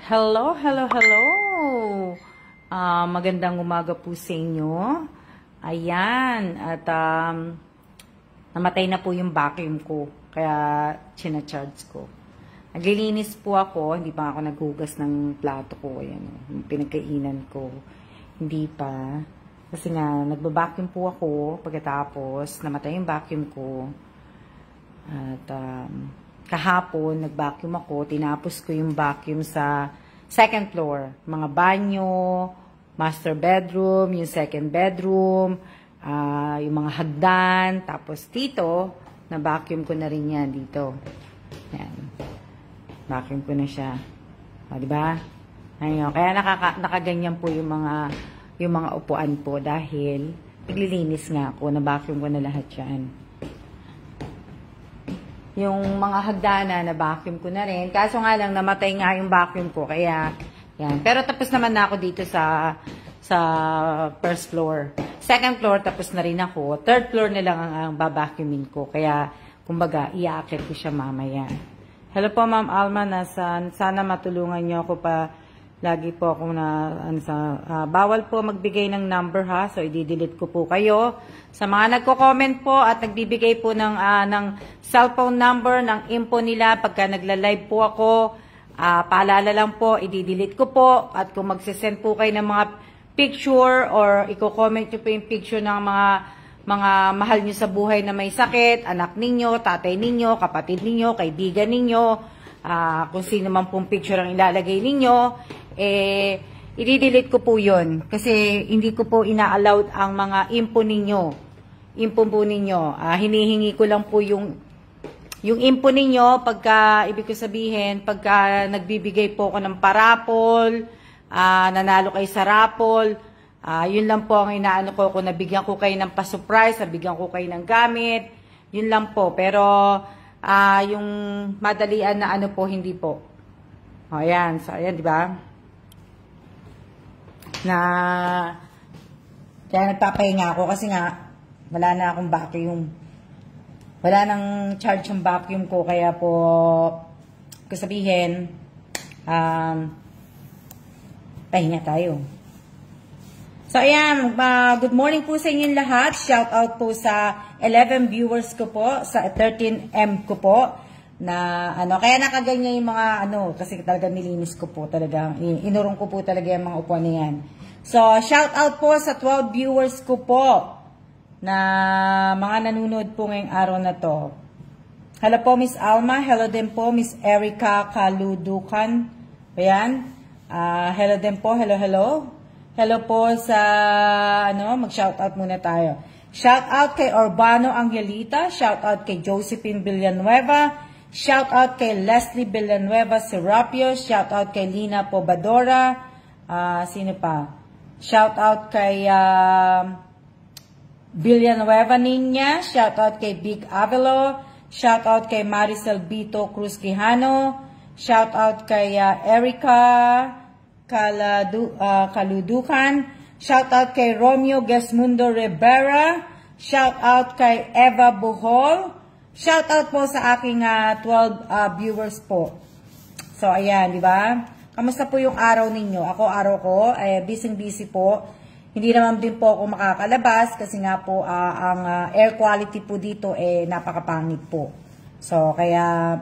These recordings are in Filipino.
Hello, hello, hello! Magandang umaga po sa inyo. Ayan, at namatay na po yung vacuum ko, kaya sinacharge ko. Naglilinis po ako, hindi pa ako naghugas ng plato ko, ayan, yung pinagkainan ko. Hindi pa, kasi nga, nagbabacuum po ako, pagkatapos, namatay yung vacuum ko. At kahapon, nag-vacuum ako, tinapos ko yung vacuum sa second floor. Mga banyo, master bedroom, yung second bedroom, yung mga hagdan, tapos dito, na-vacuum ko na rin yan dito. Yan. Vacuum ko na siya. O, diba? Ayun. Kaya nakaganyan po yung mga upuan po dahil naglilinis nga ako, na-vacuum ko na lahat yan. Yung mga hagdana na vacuum ko na rin. Kaso nga lang, namatay nga yung vacuum ko. Kaya, yan. Pero tapos naman na ako dito sa first floor. Second floor, tapos na rin ako. Third floor na lang ang babacuumin ko. Kaya, kumbaga, iaakit ko siya mamaya. Hello po, Ma'am Alma. Sana matulungan niyo ako pa. Lagi po ako bawal po magbigay ng number ha. So, i-delete ko po kayo. Sa mga nagko-comment po at nagbibigay po ng cellphone number, ng info nila pagka nagla-live po ako, paalala lang po, i-delete ko po. At kung magsisend po kayo ng mga picture or i-comment nyo po yung picture ng mga mahal nyo sa buhay na may sakit, anak ninyo, tatay ninyo, kapatid ninyo, kaibigan ninyo, kung sino man pong picture ang ilalagay ninyo, i-delete ko po yun. Kasi hindi ko po ina-allowed ang mga info ninyo. Info po ninyo. Hinihingi ko lang po yung info ninyo pagka, ibig ko sabihin, pagka nagbibigay po ako ng parapol, nanalo kayo sa rapol, yun lang po ang inaano ko, kung nabigyan ko kayo ng pa-surprise, nabigyan ko kayo ng gamit, yun lang po. Pero, yung madalian na ano po, hindi po. O, ayan. So, ayan, di ba? Kaya nagpapahinga ako kasi nga, wala na akong vacuum. Wala nang charge yung vacuum ko, kaya po, sabihin, pahinga tayo. So, ayan, good morning po sa inyong lahat. Shout out po sa 11 viewers ko po, sa 13M ko po, na kaya nakaganyan yung mga kasi talaga nilinis ko po talaga, inurong ko po talaga yung mga upuan niyan. So, shout out po sa 12 viewers ko po, na mga nanonood po ngayong araw na to. Hello po, Miss Alma. Hello din po, Miss Erica Kaludukan. Ayan. Hello din po. Hello, hello. Hello po sa, mag-shout out muna tayo. Shout out kay Urbano Angelita. Shout out kay Josephine Villanueva. Shout out kay Leslie Villanueva Serapio. Shout out kay Lina Pobadora. Sino pa? Shout out kay Villanueva Niña. Shout out kay Big Avelo. Shout out kay Maricel Bito Cruz Quijano. Shout out kay Erica Kaludukan. Shout out kay Romeo Gesmundo Rivera. Shout out kay Eva Buhol. Shout out po sa aking 12 viewers po. So ayan, di ba? Kamusta po yung araw ninyo? Araw ko, busy po. Hindi naman din po ako makakalabas kasi nga po ang air quality po dito napakapangit po. So kaya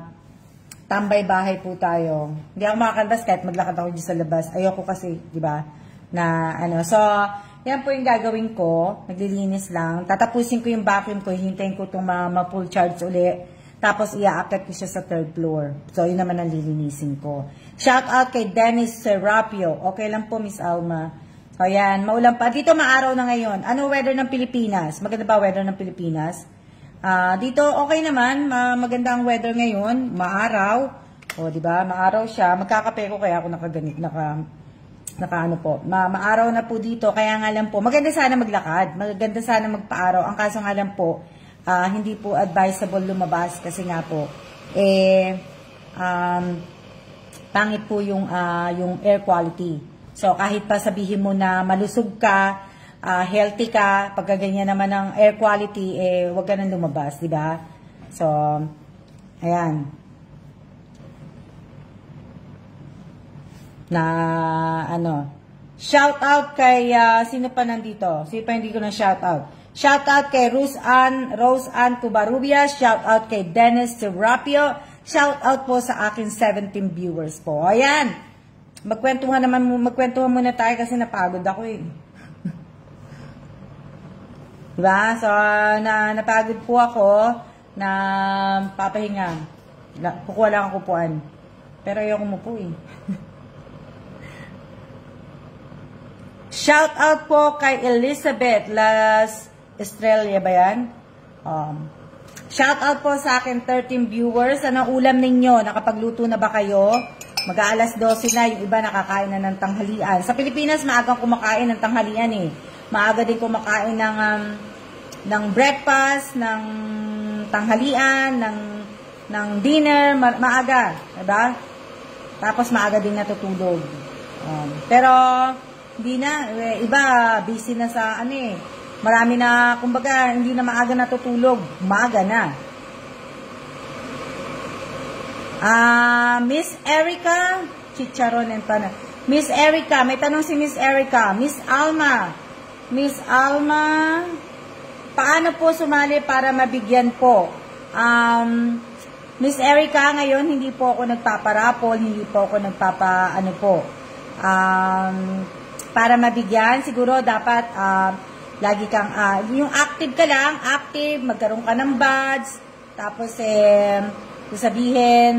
tambay bahay po tayo. Hindi ako makakalabas kahit maglakad ako dito sa labas. Ayoko kasi, di ba? So, yan po yung gagawin ko. Naglilinis lang. Tatapusin ko yung vacuum ko. Hintayin ko itong ma-full charge uli. Tapos, iaakit ko siya sa third floor. So, yun naman ang lilinisin ko. Shout out kay Dennis Serapio. Okay lang po, Miss Alma. So, yan. Maulan pa. Dito, maaraw na ngayon. Ano weather ng Pilipinas? Maganda ba weather ng Pilipinas? Dito, okay naman. Maganda ang weather ngayon. Maaraw. O, diba? Maaraw siya. Magkakape ko kaya ako nakaganit. Maaraw na po dito. Kaya nga lang po, maganda sana maglakad. Maganda sana magpaaraw. Ang kaso nga lang po, hindi po advisable lumabas kasi nga po, pangit po yung air quality. So, kahit pa sabihin mo na malusog ka, healthy ka, pagka ganyan naman ang air quality, wag ka nang lumabas, di ba? So, ayan. na ano. Shout out kay sino pa nandito? Sino pa hindi ko na shout out? Shout out kay Rose Ann Tubarubias, shout out kay Dennis Serapio, shout out po sa akin 17 viewers po. Ayan. Magkwentuhan muna tayo kasi napagod ako eh. Diba? So, napagod po ako na papahinga. Kukuha lang ang kupuan. Pero ayoko umupo eh. Shout out po kay Elizabeth Las Estrella ba yan? Shout out po sa akin 13 viewers. Anong ulam ninyo? Nakapagluto na ba kayo? Mag-aalas 12 na. Yung iba nakakain na ng tanghalian. Sa Pilipinas, maagang kumakain ng tanghalian eh. Maaga din kumakain ng breakfast, ng tanghalian, ng dinner, maaga, diba? Tapos maaga din natutulog. Pero hindi na, iba busy na sa ano eh. Marami na, kumbaga, hindi na maaga natutulog, maaga na. Miss Erica, chicharon and pana. Miss Erica, may tanong si Miss Erica. Miss Alma, paano po sumali para mabigyan po? Miss Erica, ngayon hindi po ako nagpaparapol, hindi po ako para mabigyan, siguro dapat lagi kang, yung active ka lang, magkaroon ka ng badge, tapos sabihin,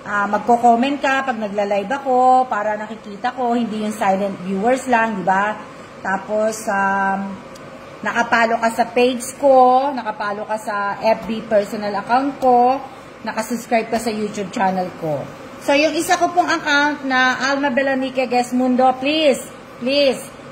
magko-comment ka pag nagla-live ako, para nakikita ko, hindi yung silent viewers lang, di ba? Tapos, nakapalo ka sa page ko, nakapalo ka sa FB personal account ko, nakasubscribe ka sa YouTube channel ko. So, yung isa ko pong account na Alma Belanique Gesmundo, please,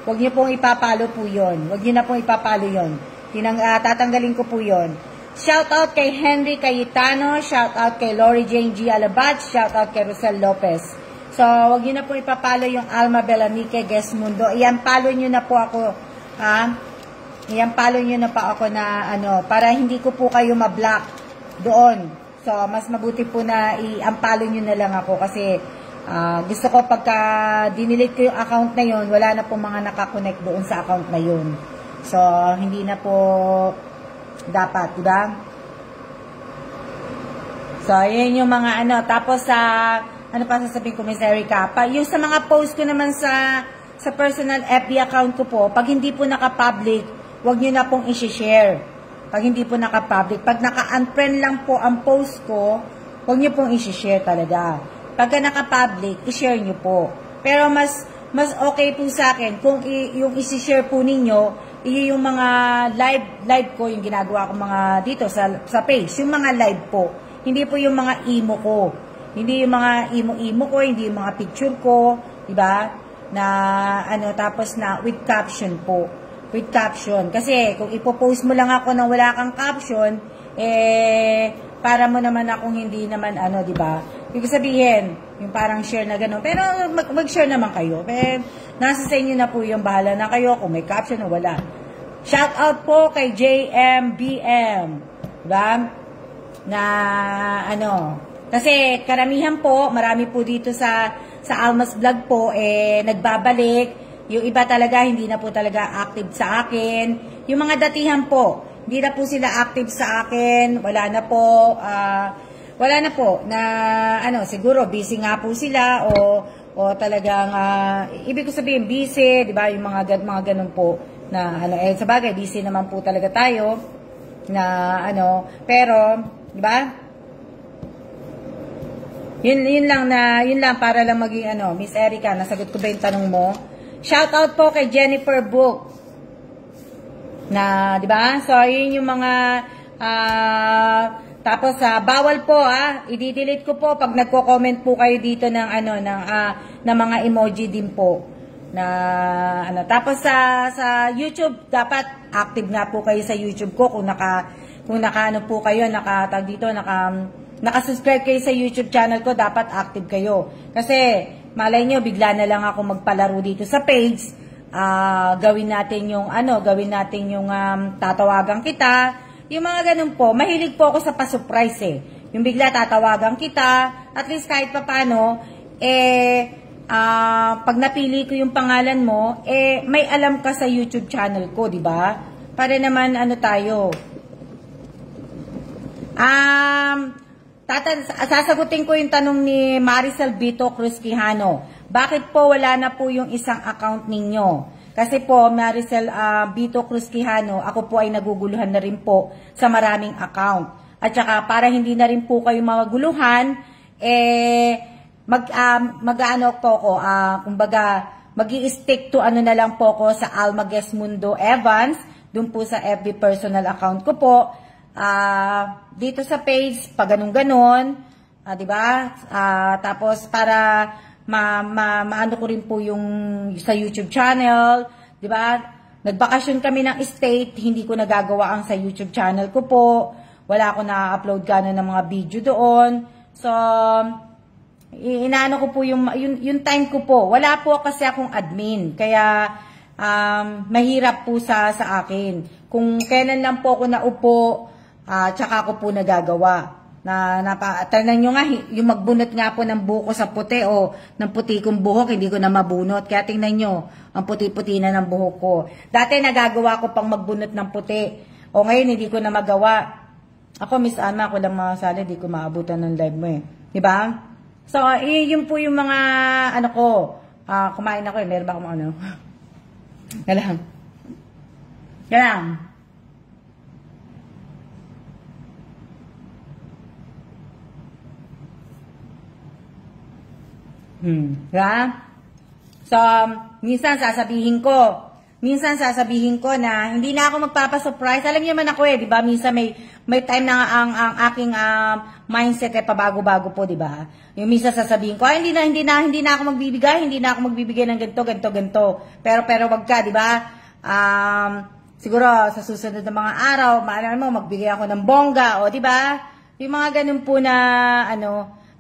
huwag niyo pong ipapalo po yun. Huwag niyo na pong ipapalo yun. Tatanggalin ko po yun. Shout out kay Henry Cayetano, shout out kay Lori Jane G. Alabat, shout out kay Rosel Lopez. So, huwag niyo na po ipapalo yung Alma Belanique Gesmundo. Iyan-palo niyo na po ako, Iyan-palo niyo na pa ako na, para hindi ko po kayo ma-block doon. So, mas mabuti po na i-ampalo niyo na lang ako kasi gusto ko pagka dinilit ko yung account na yun, wala na po mga nakakonect doon sa account na yun. So, hindi na po dapat, diba? So, yun yung mga tapos ano pa sasabihin ko, Miss Erica? Yung sa mga post ko naman sa personal FB account ko po, pag hindi po naka-public, huwag nyo na pong i-share. Pag hindi po naka-public. Pag naka-unfriend lang po ang post ko, huwag nyo pong i-share talaga. Pagka naka-public, i-share nyo po. Pero mas okay po sa akin kung yung i-share po ninyo, yung mga live ko, yung ginagawa ko mga dito sa page, yung mga live po. Hindi po yung mga emo ko. Hindi yung mga emo ko, hindi yung mga picture ko, diba? Na tapos na with caption po. With caption. Kasi kung ipopost mo lang ako nang wala kang caption, para mo naman akong hindi naman diba? Ibig sabihin, yung parang share na gano'n. Pero mag-share naman kayo. Pero nasa sa inyo na po yung bahala na kayo kung may caption o wala. Shout out po kay JMBM. Diba? Na kasi karamihan po, marami po dito sa Alma's Vlog po, nagbabalik. Yung iba talaga, hindi na po talaga active sa akin. Yung mga datihan po, hindi na po sila active sa akin. Wala na po, na siguro busy nga po sila o talagang, ibig ko sabihin busy, di ba? Yung mga ganun po, na sa bagay, busy naman po talaga tayo, na pero, di ba? Yun lang para lang maging Miss Erica, nasagot ko ba yung tanong mo? Shout out po kay Jennifer Book. Na, 'di ba? So, yun yung mga tapos bawal po i-delete ko po pag nagko-comment po kayo dito ng ng mga emoji din po. Na tapos sa YouTube dapat active na po kayo sa YouTube ko kung naka po kayo, naka-subscribe kayo sa YouTube channel ko, dapat active kayo. Kasi, malay nyo, bigla na lang ako magpalaro dito sa page. Gawin natin yung tatawagan kita. Yung mga ganun po, mahilig po ako sa pa-surprise Yung bigla tatawagan kita, at least kahit papano, pag napili ko yung pangalan mo, may alam ka sa YouTube channel ko, di ba? Para naman ano tayo. Sasagutin ko yung tanong ni Maricel Vito Cruz Quijano. Bakit po wala na po yung isang account ninyo? Kasi po, Maricel Vito Cruz Quijano, ako po ay naguguluhan na rin po sa maraming account. At saka para hindi na rin po kayo maguluhan, mag-ano po ako, kumbaga, mag-i-stick to ano na lang po ako sa Alma Gesmundo Evans, dun po sa FB personal account ko po. Dito sa page, pag ganun-ganon, diba? Tapos para maano ko rin po yung sa YouTube channel, diba? Nagbakasyon kami ng state, hindi ko nagagawa ang sa YouTube channel ko po. Wala ako na-upload gano'n ng mga video doon. So, inaano ko po yung time ko po. Wala po kasi akong admin. Kaya, mahirap po sa akin. Kung kailan lang po ako naupo, tsaka ko po nagagawa. Tignan nyo nga, yung magbunot nga po ng buko sa puti o ng puti kong buhok, hindi ko na mabunot. Kaya tingnan nyo, ang puti-puti na ng buhok ko. Dati nagagawa ko pang magbunot ng puti. O ngayon, hindi ko na magawa. Ako, Miss Alma, ako lang masali, hindi ko maabutan ng live mo eh. Diba? So, yun po yung mga, ano ko, kumain ako eh. Meron ba akong ano? Galang. Diba? So, minsan sasabihin ko na hindi na ako magpapa-surprise. Alam niyo man ako eh, 'di ba? Minsan may time na ang aking mindset ay pabago-bago po, 'di ba? Yung minsan sasabihin ko, hindi na ako magbibigay ng ganito. Pero wag ka, 'di ba? Siguro sa susunod na mga araw, maalala mo magbigay ako ng bongga, o 'di ba? Yung mga ganun po na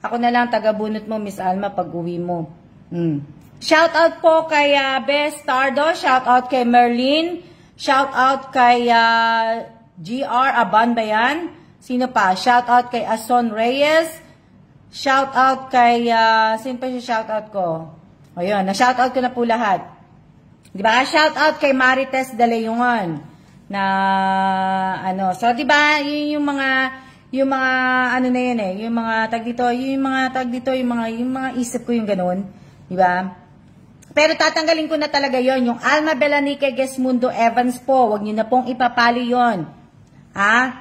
ako na lang taga-bunot mo, Miss Alma, pag-uwi mo. Shout out po kay Bes Tardo, shout out kay Merlin, shout out kay GR Aban ba yan? Sino pa? Shout out kay Ason Reyes, shout out kay sino pa yung shout out ko? Ayun, na-shout out ko na po lahat. Di ba? Shout out kay Marites De Leon na so di ba, yung mga ano na yun eh, yung mga tag dito, yung mga isip ko yung ganun, di ba? Pero tatanggalin ko na talaga yon, yung Alma Belanique Gesmundo Evans po, wag niyo na pong ipapalo yon.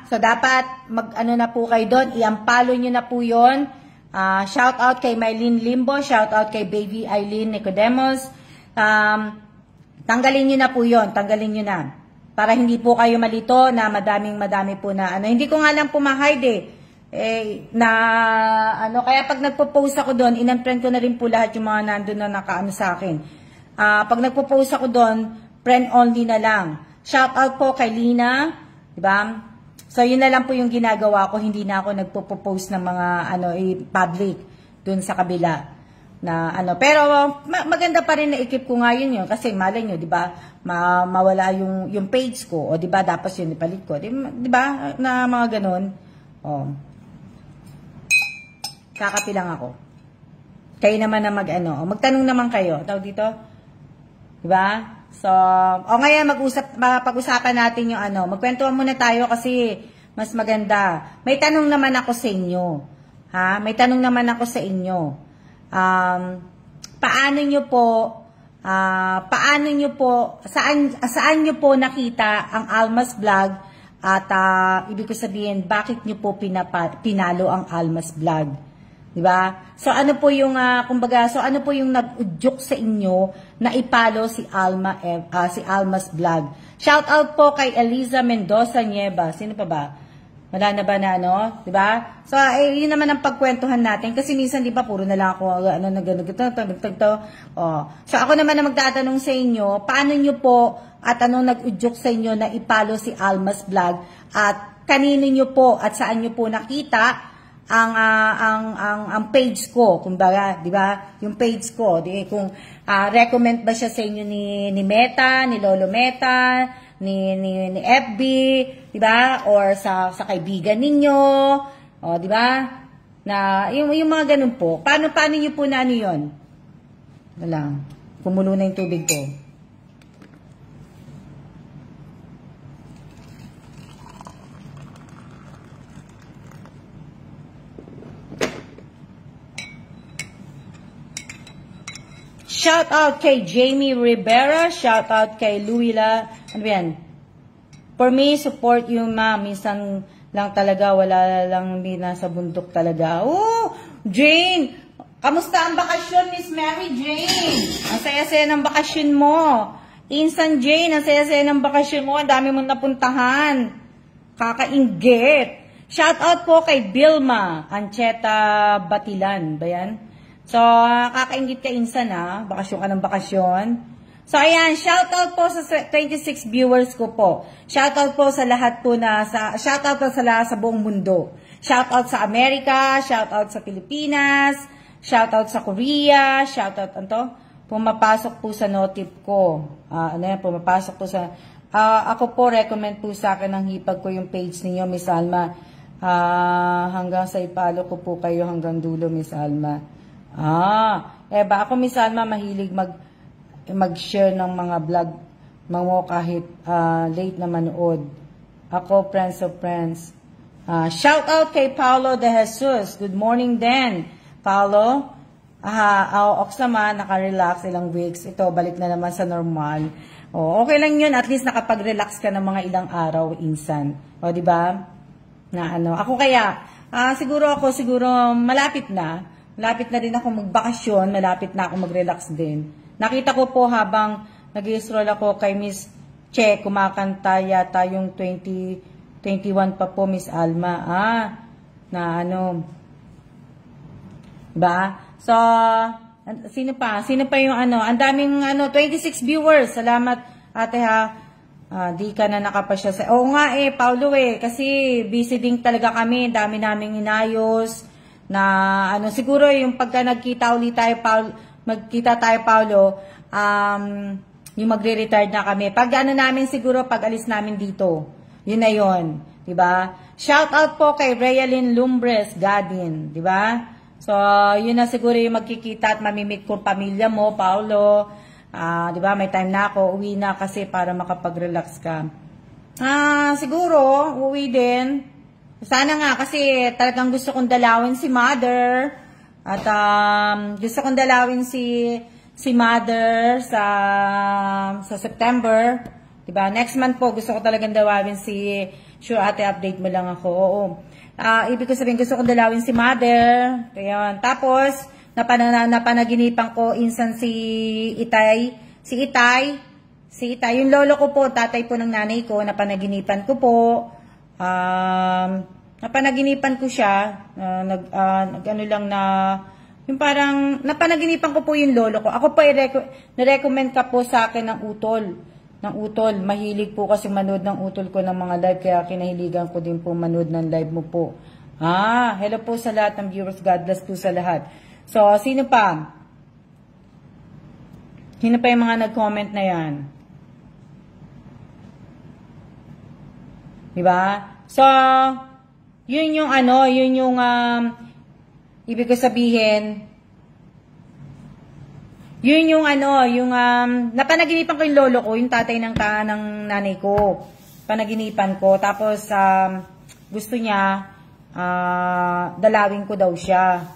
So dapat mag-ano na po kayo doon, i-unfollow niyo na po yon. Shout out kay Mylene Limbo, shout out kay Baby Eileen Nicodemos. Tanggalin niyo na po yon, tanggalin niyo na. Para hindi po kayo malito na madami po na hindi ko nga lang po ma-hide kaya pag nagpo-post ako doon, in-unfriend ko na rin po lahat yung mga nandun na nakaano sa akin. Pag nagpo-post ako doon, friend only na lang. Shout out po kay Lina, di ba? So yun na lang po yung ginagawa ko, hindi na ako nagpo-post ng mga public doon sa kabila. Pero maganda pa rin na ikip ko nga yun kasi malay nyo, di ba, mawala yung page ko, o di ba, dapat yun ipalit ko, di ba, na mga ganun. Kakapi lang ako. Kayo naman na magtanong naman kayo, tawag dito, di ba? So, ngayon pag-usapan natin yung magkwentuhan muna tayo kasi mas maganda. May tanong naman ako sa inyo, may tanong naman ako sa inyo. Paano nyo po, saan nyo po nakita ang Almas Vlog at ibig ko sabihin, bakit nyo po pinalo ang Almas Vlog? Diba? So ano po yung, ano po yung nag-udyok sa inyo na ipalo si Almas Vlog? Shout out po kay Eliza Mendoza Nieva. Sino pa ba? Wala na ba na diba? So, yun naman ang pagkwentuhan natin. Kasi minsan, di ba, puro na lang ako, So, ako naman na magtatanong sa inyo, paano nyo po, at anong nag-udyok sa inyo na ipalo si Almas Vlog, at kanino nyo po, at saan nyo po nakita, ang page ko, kumbaga, di ba? Yung page ko, kung recommend ba siya sa inyo ni Meta, ni Lolo Meta, ni FB, di ba? Or sa kaibigan ninyo, di ba? Na yung mga ganun po. Paano niyo po na yun? Wala. Kumulo na yung tubig ko. Shout out kay Jamie Rivera. Shout out kay Luila. Ano yan? For me, support you, ma. Minsan lang talaga, wala lang din nasa bundok talaga. Oh, Jane! Kamusta ang bakasyon, Miss Mary Jane? Ang saya-saya ng bakasyon mo. Insan Jane, ang saya-saya ng bakasyon mo. Ang dami mong napuntahan. Kakainggit. Shout out po kay Bilma Ancheta Batilan. Ba yan? So, kakaingit ka insan ha. Bakasyon ka ng bakasyon. So, ayan. Shoutout po sa 26 viewers ko po. Shoutout po sa lahat po na, shoutout po sa lahat sa buong mundo. Shoutout sa Amerika, shoutout sa Pilipinas, shoutout sa Korea, shoutout, pumapasok po sa notif ko. Pumapasok po sa, ako po, recommend po sa akin ng hipag ko yung page ninyo, Miss Alma. Hanggang sa ipalo ko po kayo hanggang dulo, Miss Alma. Ako, Miss Alma, mahilig mag-share ng mga vlog mo kahit late na manood. Ako, friends of friends. Shout out kay Paulo de Jesus. Good morning din, Paulo. Oksama, naka-relax ilang weeks. Ito, balik na naman sa normal. Okay lang yun. At least nakapag-relax ka ng mga ilang araw, insan. Di ba? Ako kaya, siguro malapit na. Malapit na din ako magbakasyon. Malapit na ako mag-relax din. Nakita ko po habang nag-scroll ako kay Miss Che, kumakanta yata yung 2021 pa po, Miss Alma. Ba? So, sino pa? Sino pa yung ang daming 26 viewers. Salamat, ate ha. Di ka na nakapasya sa... Oo nga Paulo kasi busy din talaga kami. Dami naming inayos. Na siguro yung pagka nagkita ulit tayo, magkita tayo, Paulo, yung magre-retire na kami. Pag namin siguro, pag alis namin dito. Yun na yun. Diba? Shout out po kay Realyn Lumbres Gadin. Diba? So, yun na siguro yung magkikita at mamimit ko pamilya mo, Paulo. Diba? May time na ako. Uwi na kasi para makapag-relax ka. Siguro, uwi din. Sana nga kasi talagang gusto kong dalawin si Mother. At gusto kong dalawin si Mother sa September. Diba? Next month po, gusto ko talagang dalawin si... Sure, ate, update mo lang ako. Oo. Ibig ko sabihin, gusto kong dalawin si Mother. Kaya, tapos, napanaginipan ko insan si Itay. Si Itay, yung lolo ko po, tatay po ng nanay ko, napanaginipan ko po. Napanaginipan ko siya, yung parang, napanaginipan ko po yung lolo ko. Ako po, na-recommend ka po sa akin ng utol. Mahilig po kasi manood ng utol ko ng mga live, kaya kinahiligan ko din po manood ng live mo po. Hello po sa lahat ng viewers. God bless po sa lahat. So, sino pa? Sino pa yung mga nag-comment na yan? Diba? So, yun yung ibig ko sabihin, yun yung napanaginipan ko yung lolo ko, yung tatay ng nanay ko. Panaginipan ko. Tapos, gusto niya, dalawin ko daw siya.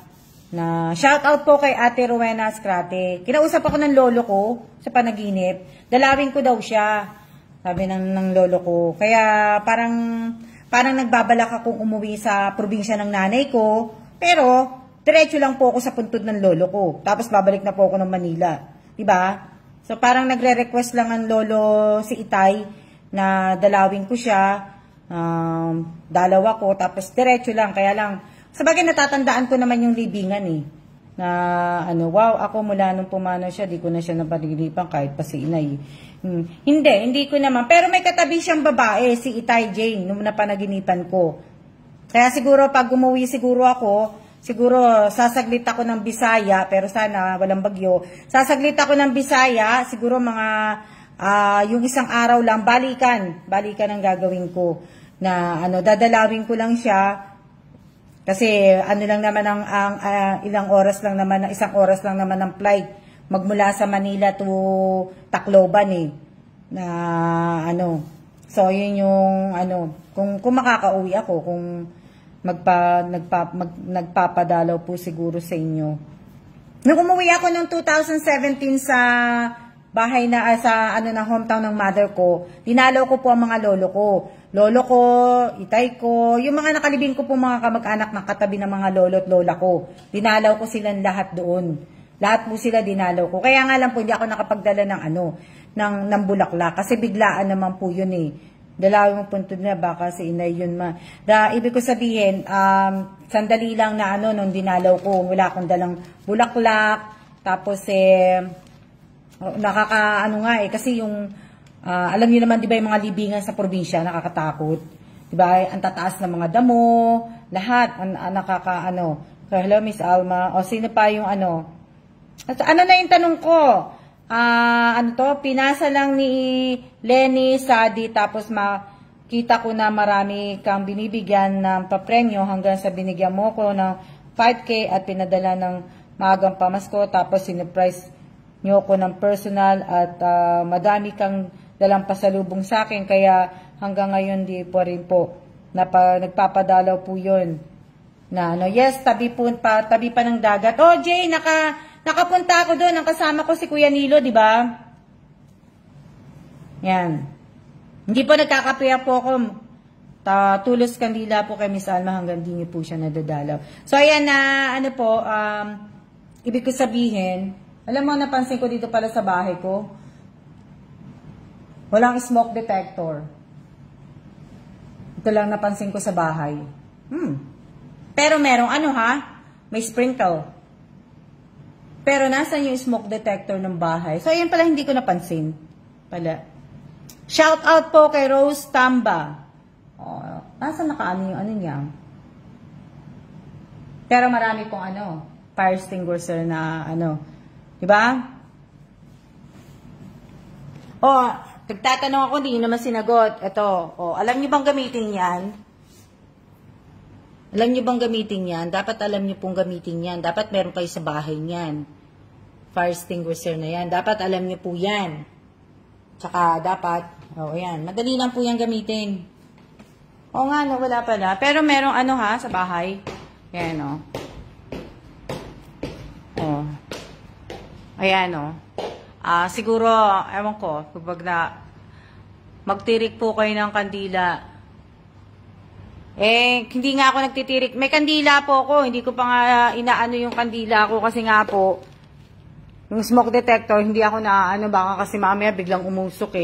Shout out po kay Ate Rowena Scrate. Kinausap ako ng lolo ko sa panaginip. Dalawin ko daw siya. Sabi ng lolo ko. Kaya, parang nagbabalak akong umuwi sa probinsya ng nanay ko. Pero, diretso lang po ako sa puntod ng lolo ko. Tapos babalik na po ako ng Manila. Diba? So parang nagre-request lang ang lolo si Itay na dalawin ko siya. Dalawa ko. Tapos diretso lang. Kaya lang, sabagay natatandaan ko naman yung libingan Na wow, ako mula nung pumanaw siya, di ko na siya napanaginipan kahit pa si inay. Hindi ko naman. Pero may katabi siyang babae, si Itay Jane, nung napanaginipan ko. Kaya siguro pag umuwi siguro sasaglit ako ng Bisaya, pero sana walang bagyo. Sasaglit ako ng Bisaya, siguro mga yung isang araw lang, balikan ang gagawin ko. Na dadalawin ko lang siya. Kasi lang naman ang isang oras lang naman ang flight magmula sa Manila to Tacloban eh. Na ano. So, yun yung ano, kung makakauwi ako, kung nagpapadalaw po siguro sa inyo. Nung umuwi ako noong 2017 sa bahay na, sa ano na hometown ng mother ko, dinalaw ko po ang mga lolo ko. Lolo ko, itay ko, yung mga nakalibing ko po mga kamag-anak na katabi ng mga lolo at lola ko. Dinalaw ko silang lahat doon. Lahat po sila dinalaw ko. Kaya nga lang po hindi ako nakapagdala ng ano, ng bulaklak. Kasi biglaan naman po yun eh. Dalawin mo punto na baka si inay yun ma. Ibig ko sabihin, sandali lang na ano, nung dinalaw ko, wala akong dalang bulaklak. Tapos nakakaano nga eh, kasi yung, alam niyo naman, di ba yung mga libingan sa probinsya, nakakatakot. Di ba, ang tataas ng mga damo, lahat, nakakaano. So, hello, Miss Alma. O, sino pa yung ano? Ano na yung tanong ko? Ano to? Pinasa lang ni Lenny Sadi, tapos makita ko na marami kang binibigyan ng papremyo hanggang sa binigyan mo ko ng 5K at pinadala ng maagang pamasko, tapos sinurprise nyo ko ng personal at madami kang dalang pasalubong sa akin, kaya hanggang ngayon di po rin po nagpapadalaw po yun na ano. Yes, tabi pa ng dagat. Oh, Jay, nakapunta ako doon, ang kasama ko si Kuya Nilo, di ba? Yan. Hindi po nagkakapiya po ako. Tulos kandila po kay Miss Alma hanggang di niyo po siya nadadalaw. So, ayan na, ano po, ibig ko sabihin, alam mo, napansin ko dito pala sa bahay ko, walang smoke detector. Ito lang napansin ko sa bahay. Pero merong ano ha, may sprinkle. Pero nasan yung smoke detector ng bahay? So, ayan pala, hindi ko napansin. Pala. Shout out po kay Rose Tamba. Oh, nasan nakaano yung ano niya? Pero marami pong ano, fire extinguisher na ano. Diba? Oh, nagtatanong ako, hindi naman sinagot. Ito, oh, alam niyo bang gamitin yan? Alam niyo bang gamitin yan? Dapat alam niyo pong gamitin yan. Dapat meron kayo sa bahay niyan. Fire extinguisher na yan. Dapat alam niyo po yan. Tsaka dapat, oh yan, madali lang po yan gamitin. Oo nga, no, wala pala. Pero merong ano ha, sa bahay. Ayan, oh. Oh. Ayan, oh. Siguro, ewan ko, kapag na magtirik po kayo ng kandila. Hindi nga ako nagtitirik. May kandila po ako. Hindi ko pa nga inaano yung kandila ko kasi nga po, yung smoke detector, hindi ako naaano, baka kasi mamaya biglang umusok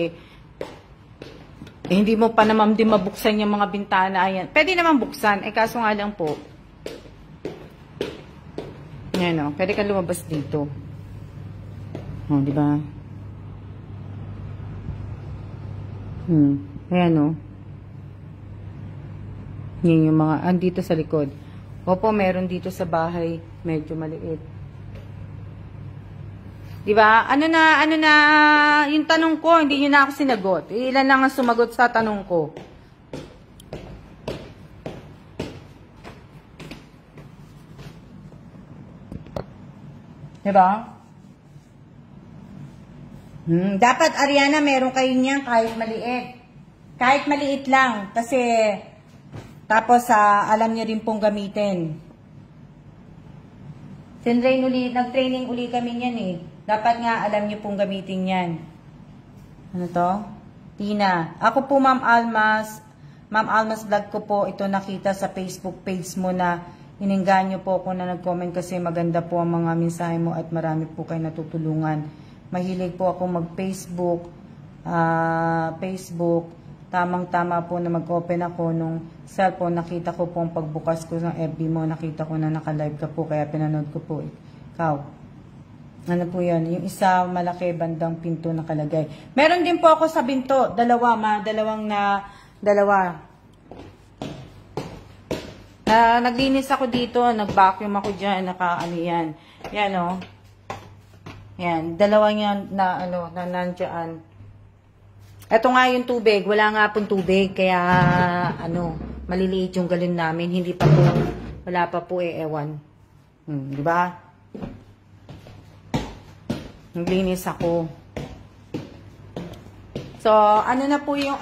hindi mo pa naman din mabuksan yung mga bintana. Ayan. Pwede naman buksan. Kaso nga lang po. Ayan, oh. Pwede kang lumabas dito. Oh, di ba? Ayan, oh. Yan yung mga, andito sa likod. Opo, meron dito sa bahay. Medyo maliit. Diba? Ano na, yung tanong ko, hindi nyo na ako sinagot. Ilan lang ang sumagot sa tanong ko. Diba? Dapat, Ariana, meron kayo niyan kahit maliit. Kahit maliit lang. Kasi, tapos, alam niyo rin pong gamitin. Nag-training uli kami niyan eh. Dapat nga alam niyo pong gamitin yan. Ano to? Tina. Ako po, Ma'am Almas. Ma'am Almas vlog ko po. Ito nakita sa Facebook page mo na inengganyo po ako na nag-comment kasi maganda po ang mga mensahe mo at marami po kayo natutulungan. Mahilig po ako mag-Facebook. Tamang-tama po na mag-open ako nung cellphone. Nakita ko po ang pagbukas ko ng FB mo. Nakita ko na naka-live ka po kaya pinanood ko po. Ikaw. Ano po yun? Yung isa, malaki, bandang pinto nakalagay. Meron din po ako sa binto. Dalawa. Naglinis ako dito. Nag-vacuum ako dyan. Naka-ano yan. Yan, o. Yan. Dalawa yan na, na nandyan. Ito nga yung tubig. Wala nga pong tubig. Kaya, maliliit yung galon namin. Hindi pa po, wala pa po ewan. Diba? Naglinis ako. So, ano na po yung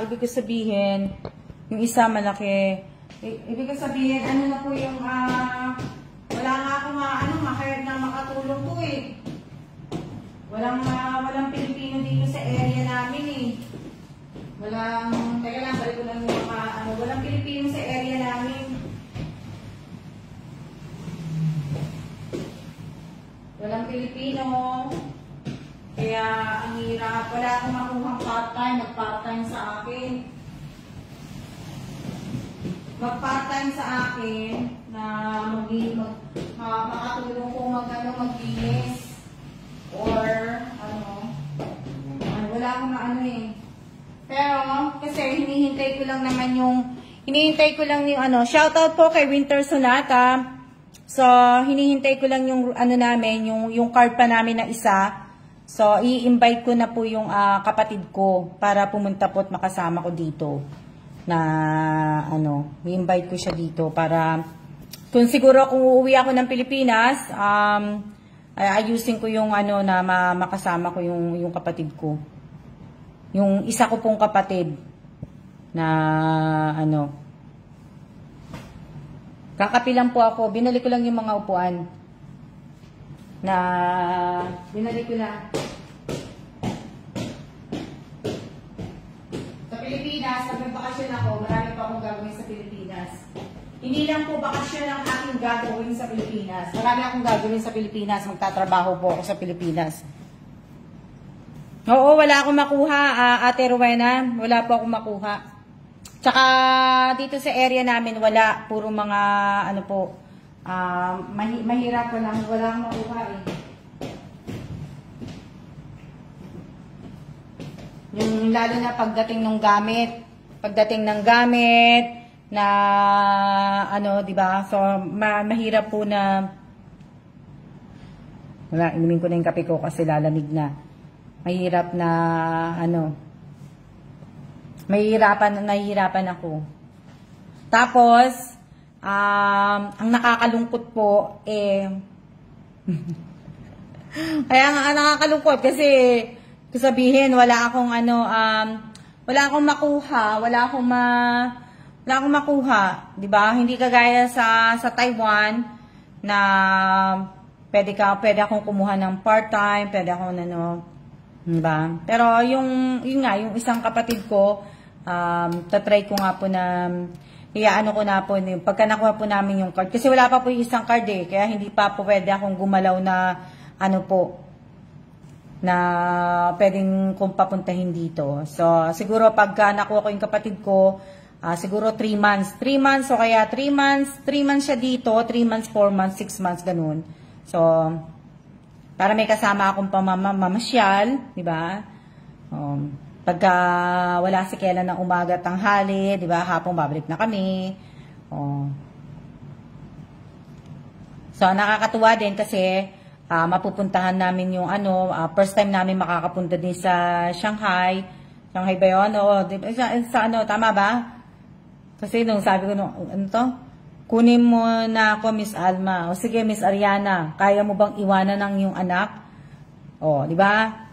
ibig ko sabihin, yung isa malaki. Ibig ko sabihin, ano na po yung, wala nga akong makahirap na makatulong po eh. Walang Pilipino dito sa area namin eh. Teka lang, balik ko lang yung walang Pilipino sa area namin. Walang Pilipino. Kaya, ang hirap. Wala akong makuhang part-time. Nag-part-time sa akin. Mag-part-time sa akin na makatulong ko maglinis. Or, wala akong Pero, kasi hinihintay ko lang yung shoutout po kay Winter Sonata. So, hinihintay ko lang yung namin, yung card pa namin na isa. So, i-invite ko na po yung kapatid ko para pumunta po at makasama ko dito. Na, i-invite ko siya dito para, kung siguro kung uuwi ako ng Pilipinas, ayusin ko yung na makasama ko yung kapatid ko. Yung isa ko pong kapatid na kakapilang po ako. Binalik ko lang yung mga upuan. Binalik ko lang. Sa Pilipinas, pag nagbakasyon ako, marami pa akong gagawin sa Pilipinas. Hindi lang po bakasyon ang aking gagawin sa Pilipinas. Marami akong gagawin sa Pilipinas. Magtatrabaho po ako sa Pilipinas. Oo, wala akong makuha, Ate Rowena. Wala po akong makuha. Tsaka dito sa area namin, wala. Puro mga, mahirap ko lang. Wala akong makuha eh. Yung lalo na pagdating ng gamit. Pagdating ng gamit, na, diba? So, mahirap po na, wala, inumin ko na yung kape ko kasi lalamig na. Mahirap na, nahihirapan ako. Tapos, ang nakakalungkot po, kaya nga nakakalungkot kasi, sabihin, wala akong makuha, wala akong makuha, 'di ba? Hindi kagaya sa Taiwan na pwede akong kumuha ng part-time, pwede akong 'di ba? Pero yung isang kapatid ko, tatry ko nga po na ko na po pagka nakuha po namin yung card kasi wala pa po yung isang card eh, kaya hindi pa po pwede akong gumalaw na na pwedeng kong papuntahin dito. So, siguro pagka nakuha ko yung kapatid ko, siguro 3 months. 3 months, o kaya 3 months siya dito, 3 months, 4 months, 6 months, ganun. So, para may kasama akong mamasyal, di ba? Pagka wala si Kela ng umaga, tanghali, di ba? Hapong babalik na kami. So, nakakatuwa din kasi, mapupuntahan namin yung first time namin makakapunta din sa Shanghai. Shanghai ba yun? Diba? Tama ba? Kasi nung sabi ko, kunin mo na ako, Miss Alma. O sige, Miss Ariana, kaya mo bang iwanan ng iyong anak? Di ba?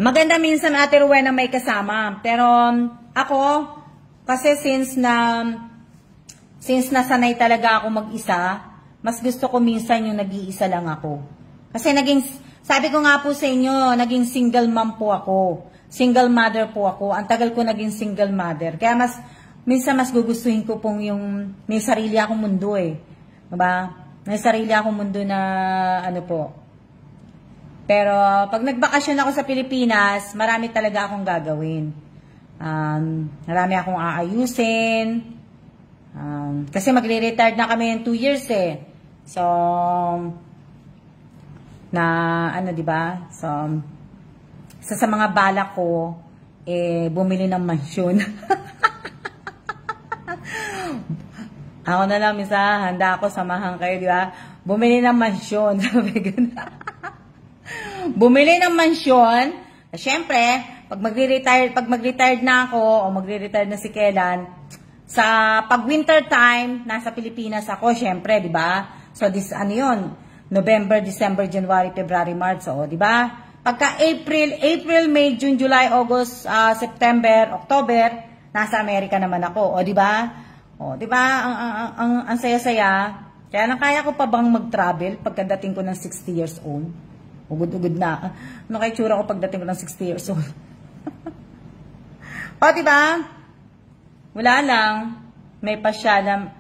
Maganda minsan, Ate Rowena, may kasama. Pero ako, kasi since nasanay talaga ako mag-isa, mas gusto ko minsan yung nag-iisa lang ako. Kasi sabi ko nga po sa inyo, naging single mom po ako. Single mother po ako. Ang tagal ko naging single mother. Kaya minsan mas gugustuhin ko pong yung may sarili akong mundo eh. Diba? May sarili akong mundo na po. Pero pag nagbakasyon ako sa Pilipinas, marami talaga akong gagawin. Marami akong aayusin. Kasi magre-retire na kami in 2 years eh. So, diba? So, sa mga balak ko, bumili ng mansyon. Ako na lang, misa, handa ako, samahan kayo, diba? Bumili ng mansyon. Bumili ng mansyon. Siyempre, pag magre-retire na ako, o magre-retire na si Kelan, Sa pag winter time, nasa Pilipinas ako, syempre, di ba? So, ano yun? November, December, January, February, March, o, di ba? Pagka April, May, June, July, August, September, October, nasa Amerika naman ako, o, di ba? O, di ba? Ang saya-saya. Kaya lang kaya ko pa bang mag-travel pagkadating ko ng 60 years old? Ugod-ugod na. Ano kaya tsura ko pagdating ko ng 60 years old? O, diba? Wala lang. May pasyalan,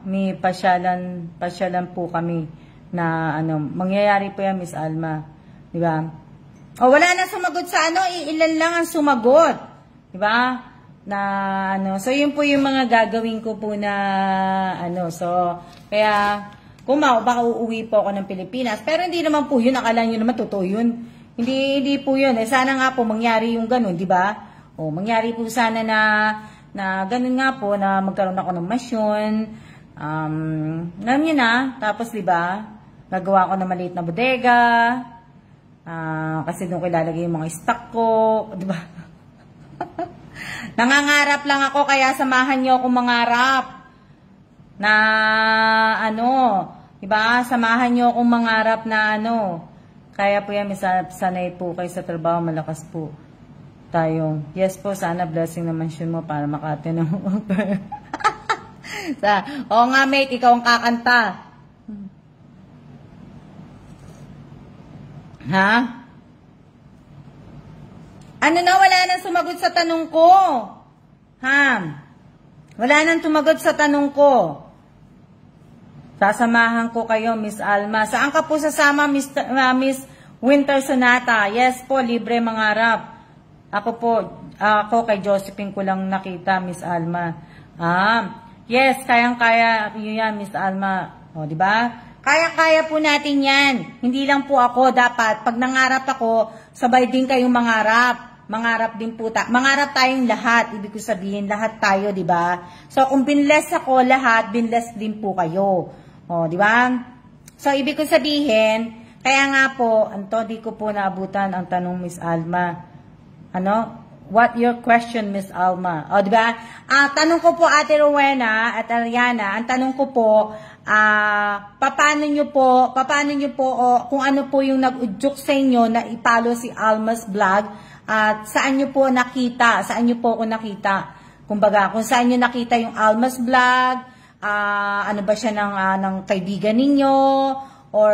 may pasyalan po kami na, mangyayari po yan, Miss Alma. Diba? O, wala na sumagot sa ilan lang ang sumagot. Diba? Na, so, yun po yung mga gagawin ko po na, so, kaya, kung baka uuwi po ako ng Pilipinas. Pero hindi naman po yun. Akala nyo naman totoo yun. Hindi po yun. Sana nga po mangyari yung ganun, di ba? O, mangyari po sana na ganun nga po, na magkaroon ako ng masyon. Alam nyo na. Tapos, di ba? Nagawa ko na maliit na bodega. Kasi doon ko ilalagay yung mga stock ko. Di ba? Nangangarap lang ako, kaya samahan nyo ako mangarap. Na diba? Samahan nyo akong mangarap na kaya po yan, sanay po kayo sa trabaho, malakas po tayo. Yes po, sana blessing naman siya mo para makatin ng oo nga mate, ikaw ang kakanta. Ha? Wala nang sumagot sa tanong ko. Wala nang tumagot sa tanong ko. Sasamahan ko kayo, Miss Alma. Saan ka po sasama, Miss Winter Sonata? Yes po, libre mangarap. Ako kay Josephine ko lang nakita, Miss Alma. Yes, kayang-kaya yun yan, Miss Alma. O, di ba? Kaya-kaya po natin yan. Hindi lang po ako dapat. Pag nangarap ako, sabay din kayong mangarap. Mangarap din po mangarap tayong lahat. Ibig ko sabihin, lahat tayo, di ba? So, kung binless ako lahat, binless din po kayo. O, di ba? So, ibig ko sabihin, kaya nga po, di ko po naabutan ang tanong, Miss Alma. What your question, Miss Alma? O, di ba? Tanong ko po, Ate Rowena at Ariana, ang tanong ko po, paano nyo po, kung ano po yung nag-udyok sa inyo na ipalo si Alma's vlog, at saan nyo po nakita, kumbaga, kung saan nyo nakita yung Alma's vlog, ano ba siya ng kaibigan ninyo, or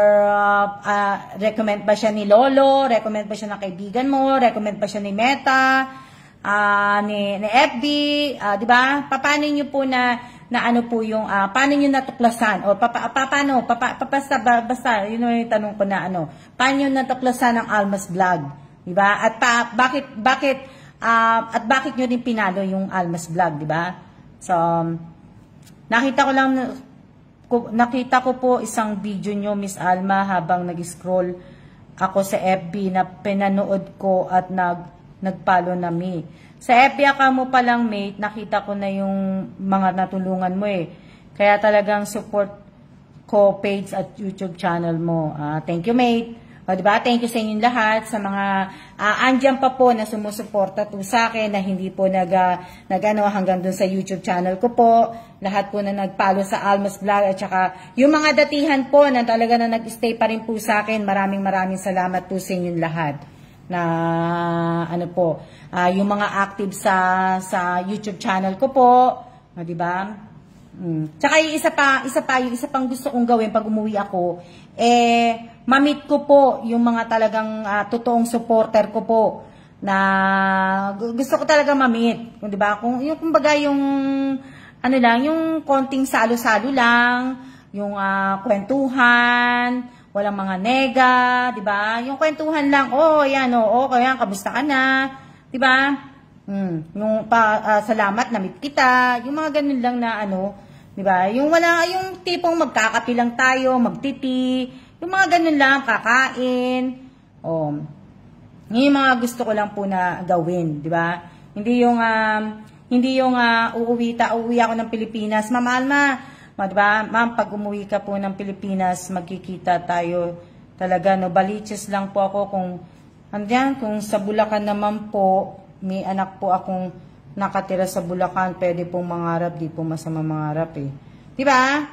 recommend ba siya ni Lolo, recommend ba siya ng kaibigan mo, recommend ba siya ni Meta, ni FB, di ba? Paano nyo po na ano po yung, paano nyo natuklasan, o basta, yun yung tanong ko na paano nyo natuklasan ang Alma's vlog, di ba? At bakit nyo din pinalo yung Alma's vlog, di ba? So, nakita ko po isang video nyo, Miss Alma, habang nag-scroll ako sa FB na pinanood ko at nagpalo na me. Sa FB account mo palang, mate, nakita ko na yung mga natulungan mo eh. Kaya talagang support ko page at YouTube channel mo. Thank you, mate. O, diba? Thank you sa inyong lahat, sa mga andyan pa po na sumusuporta to sa akin, na hindi po hanggang dun sa YouTube channel ko po. Lahat po na nagpalo sa Alma's vlog, at saka yung mga datihan po na talaga na nag-stay pa rin po sa akin. Maraming salamat po sa inyong lahat. Na yung mga active sa YouTube channel ko po. O, diba? Tsaka yung isa pang gusto kong gawin pag umuwi ako, ma-meet ko po yung mga talagang totoong supporter ko po, na gusto ko talaga ma-meet, di ba? Yung kumbaga yung yung konting salo-salo lang, yung kwentuhan, walang mga nega, di ba? Yung kwentuhan lang, kaya kamusta ka na, di ba? Yung salamat, na-meet kita, yung mga ganun lang na di ba? Yung tipong magkakapi lang tayo, magtiti, yung mga ganun lang, kakain. Yun yung mga gusto ko lang po na gawin, di ba? Hindi yung uuwi ako ng Pilipinas. Ma'am Alma, di ba? Ma'am, pag umuwi ka po ng Pilipinas, magkikita tayo talaga, baliches lang po ako kung sa Bulacan naman po, may anak po akong nakatira sa Bulacan, pwede pong mangarap, di po masama mangarap eh. Di ba?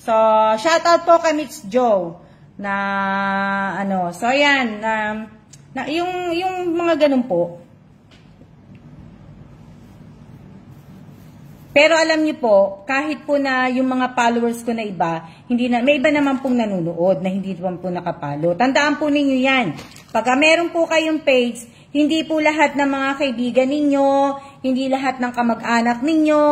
So, shout out po kay Miss Joe na ano, so ayan, na yung mga ganun po. Pero alam niyo po, kahit po na yung mga followers ko na iba, hindi na, may iba naman pong nanonood na hindi naman po nakapalo. Tandaan po ninyo yan. Pagka meron po kayong page, hindi po lahat ng mga kaibigan ninyo, hindi lahat ng kamag-anak ninyo,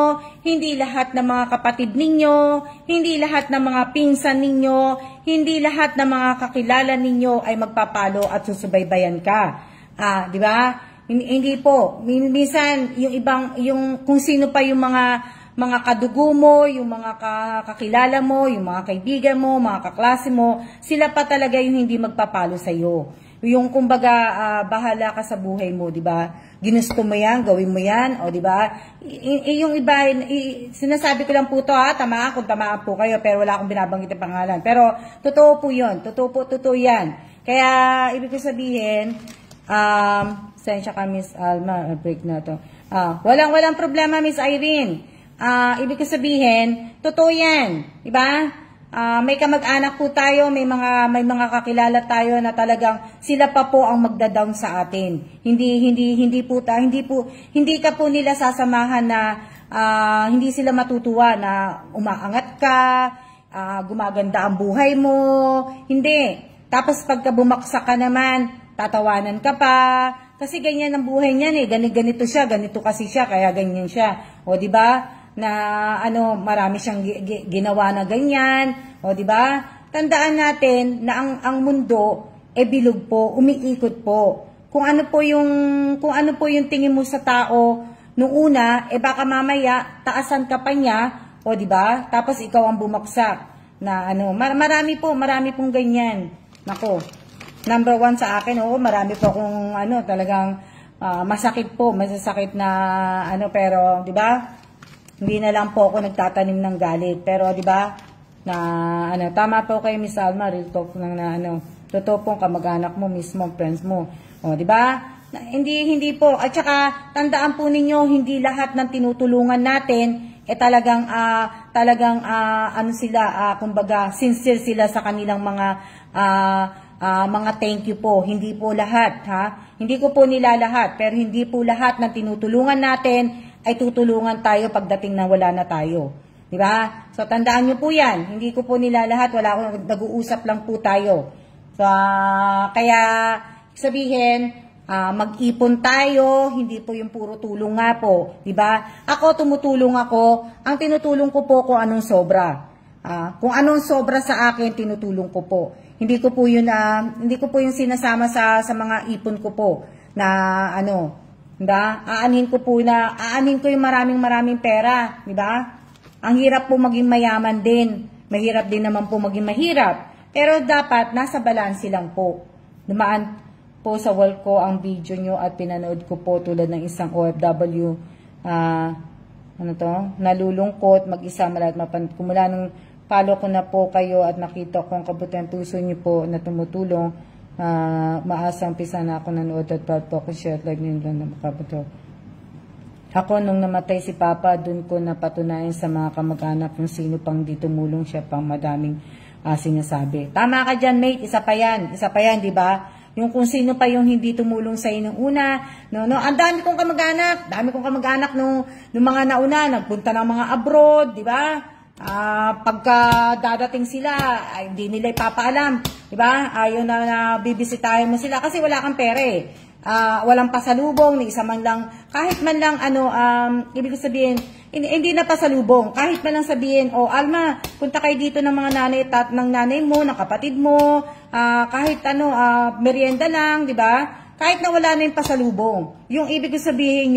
hindi lahat ng mga kapatid ninyo, hindi lahat ng mga pinsan ninyo, hindi lahat ng mga kakilala ninyo ay magpapalo at susubaybayan ka. Di ba? Hindi po. Minsan, yung ibang, yung kung sino pa yung mga kadugo mo, yung mga kakilala mo, yung mga kaibigan mo, mga kaklase mo, sila pa talaga yung hindi magpapalo sa iyo. Yung kumbaga, bahala ka sa buhay mo, di ba? Ginusto mo yan, gawin mo yan, o di ba? Yung iba, sinasabi ko lang po to tama kung tamaan po kayo, pero wala akong binabanggit ng pangalan. Pero, totoo po yun. Totoo yan. Kaya, ibig ko sabihin, sensya ka, Miss Alma, break na to. Walang problema, Miss Irene. Ibig ko sabihin, totoo yan. Diba? May kamag-anak po tayo, may mga kakilala tayo na talagang sila pa po ang magda-down sa atin. Hindi ka po nila sasamahan na hindi sila matutuwa na umaangat ka, gumaganda ang buhay mo. Hindi. Tapos pagka bumaksak ka naman, tatawanan ka pa. Kasi ganyan ang buhay niyan eh. Ganito siya, ganito kasi siya, kaya ganyan siya. O di ba? Na marami siyang ginawa na ganyan. O di ba? Tandaan natin na ang mundo bilog po, umiikot po. Kung ano po yung tingin mo sa tao nung una, baka mamaya taasan ka pa niya, o di ba? Tapos ikaw ang bumaksak na marami pong ganyan. Nako. Number 1 sa akin, marami po akong talagang masasakit na pero 'di ba? Hindi na lang po ako nagtatanim ng galit, pero 'di ba? Na tama po kay Miss Alma, real talk lang na totoo pong kamag-anak mo mismo, friends mo. O 'di ba? Hindi po. At saka tandaan po ninyo, hindi lahat ng tinutulungan natin talagang kumbaga sincere sila sa kanilang mga thank you po. Hindi po lahat, Hindi ko po nilalahat, pero hindi po lahat ng tinutulungan natin ay tutulungan tayo pagdating na wala na tayo. Di ba? So, tandaan nyo po yan. Hindi ko po nilalahat, wala akong nag-uusap lang po tayo. So, kaya, sabihin, mag-ipon tayo, hindi po yung puro tulong nga po. Di ba? Ako, tumutulong ako. Ang tinutulong ko po kung anong sobra. Kung anong sobra sa akin, tinutulong ko po. Hindi ko po yung sinasama sa mga ipon ko po na aanhin ko yung maraming pera, di ba? Ang hirap po maging mayaman din. Mahirap din naman po maging mahirap. Pero dapat nasa balanse lang po. Dumaan po sa wall ko ang video nyo at pinanood ko po tulad ng isang OFW nalulungkot, mag-isa malat kumula nung follow ko na po kayo at nakita ko ang kabutihan puso niyo po na tumutulong. Maasang pisa na ako nanood at proud po ako share live nila na makabuto. Ako nung namatay si Papa, dun ko napatunayan sa mga kamag-anak kung sino pang di tumulong, siya pang madaming sinasabi. Tama ka dyan, mate. Isa pa yan, di ba? Yung kung sino pa yung hindi tumulong sa inyo una. Ang dami kong kamag-anak nung mga nauna, nagpunta ng mga abroad, di ba? Pagka dadating sila, ay hindi nila ipapaalam, di ba? Ayaw na bibisitahin mo sila kasi wala kang pera eh. Walang pasalubong, ni isa man lang, kahit man lang ibig sabihin, hindi na pasalubong, kahit man lang sabihin, Alma, punta kayo dito ng mga nanay mo, ng kapatid mo, kahit merienda lang, di ba? Kahit na wala na yung pasalubong. Yung ibig sabihin,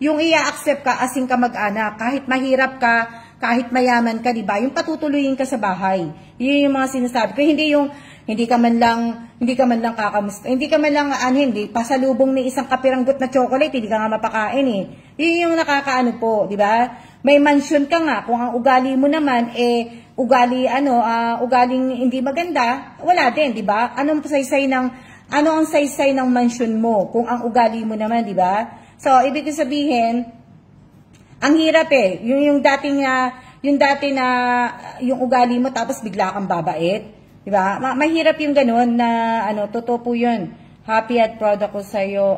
yung i-accept ka asing kamag-anak, kahit mahirap ka, kahit mayaman ka, di ba? Yung patutuloyin ka sa bahay. Yun yung mga sinasabi ko. Hindi ka man lang kakamusta. Hindi ka man lang, hindi, pasalubong ni isang kapiranggot na chocolate, hindi ka nga mapakain eh. Yun yung nakakaano po, di ba? May mansion ka nga, kung ang ugali mo naman, ugaling hindi maganda, wala din, di ba? Ano ang saysay ng mansion mo, kung ang ugali mo naman, di ba? So, ibig ko sabihin, ang hirap eh. Yung dati na yung ugali mo tapos bigla kang babait. Diba? Mahirap yung ganun na totoo po yun. Happy at proud ako sa'yo,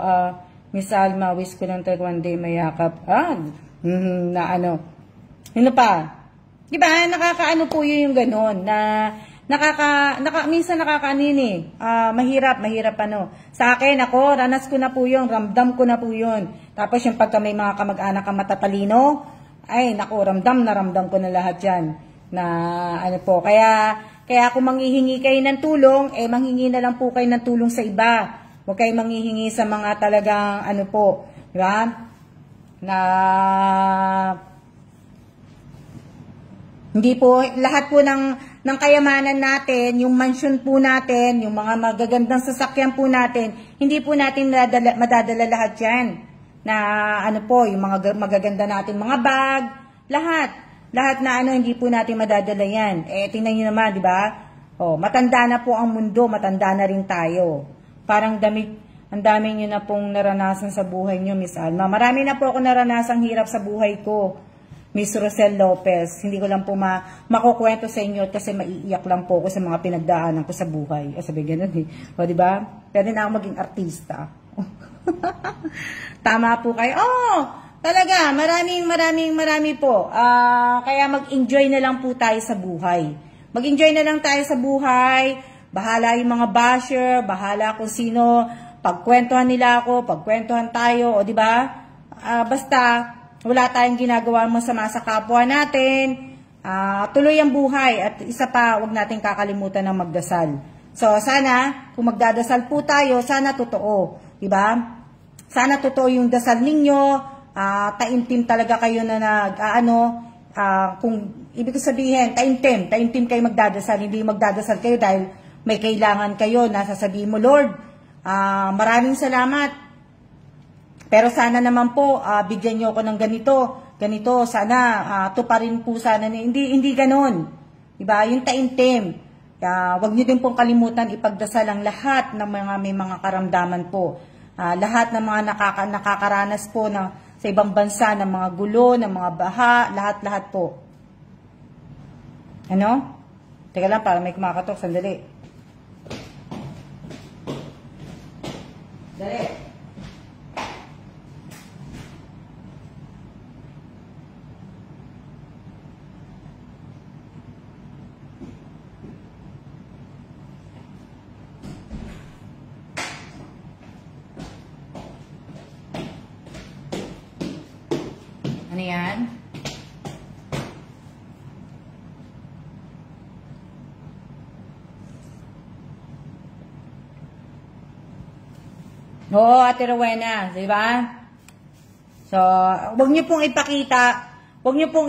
Miss Alma, wish ko ng one day mayakap. Ano pa? Diba? Nakakaano po yun yung ganun na minsan mahirap Sa akin, ranas ko na po yun, ramdam ko na po yun. Tapos yung pagka may mga kamag-anak ka matatalino, ay, ramdam ko na lahat yan. Na, kaya kung manghihingi kayo ng tulong, manghingi na lang po kayo ng tulong sa iba. Huwag kayo manghihingi sa mga talagang, di ba? Hindi po, lahat po ng kayamanan natin, yung mansion po natin, yung mga magagandang sasakyan po natin, hindi po natin madadala lahat yan. Yung mga magaganda natin, mga bag, lahat na hindi po natin madadala yan. Tingnan nyo naman, di ba? Matanda na po ang mundo, matanda na rin tayo. Parang ang dami nyo na pong naranasan sa buhay nyo, Miss Alma. Marami na po ako naranasang hirap sa buhay ko, Miss Rosel Lopez. Hindi ko lang po makukwento sa inyo kasi maiiyak lang po ako sa mga pinagdaanan ko sa buhay. Sabi ganun eh. Di ba? Pwede na ako maging artista. Tama po kayo. Talaga, marami po. Kaya mag-enjoy na lang po tayo sa buhay. Mag-enjoy na lang tayo sa buhay. Bahala yung mga basher, bahala kung sino. Pagkwentuhan nila ako, pagkwentuhan tayo, di ba? Basta, wala tayong ginagawa masama sa kapwa natin. Tuloy ang buhay. At isa pa, huwag natin kakalimutan ng magdasal. So, sana, kung magdadasal po tayo, sana totoo. Di ba? Sana totoo yung dasal ninyo. Taimtim talaga kayo na kung ibig sabihin, taimtim kayo magdadasal, hindi magdadasal kayo dahil may kailangan kayo na sasabihin mo, Lord, maraming salamat. Pero sana naman po, bigyan niyo ako ng ganito, sana, tuparin po sana, hindi ganon. Diba? Yung taimtim. Wag niyo din pong kalimutan ipagdasal ang lahat ng may mga karamdaman po. Lahat ng mga nakakaranas po sa ibang bansa ng mga gulo, ng mga baha, lahat po. Teka lang, para may kumakatok. Sandali. Dali. Ano yan? Oo, Ate Rowena, di ba? So, wag niyo pong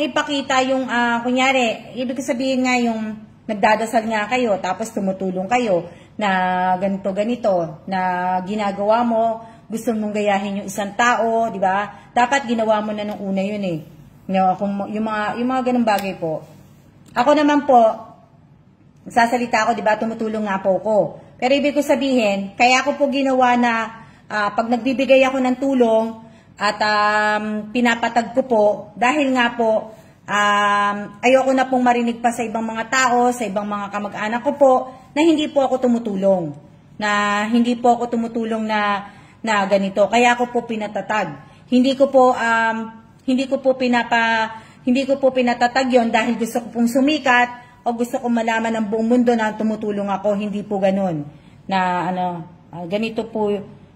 ipakita yung, kunyari, ibig sabihin nga yung nagdadasal nga kayo, tapos tumutulong kayo na ganito, na ginagawa mo, gusto mong gayahin yung isang tao, di ba? Dapat ginawa mo na nung una yun eh. Yung mga ganung bagay po. Ako naman po, sasalita ako, di ba, tumutulong nga po ko. Pero ibig ko sabihin, kaya ako po ginawa na pag nagbibigay ako ng tulong at pinapatag ko po, dahil nga po, ayoko na pong marinig pa sa ibang mga tao, sa ibang mga kamag-anak ko po, na hindi po ako tumutulong. Hindi ganito. Kaya ako po pinatatag. Hindi ko po pinatatag yon dahil gusto ko pong sumikat o gusto ko malaman ng buong mundo na tumutulong ako. Hindi po ganun. Ganito po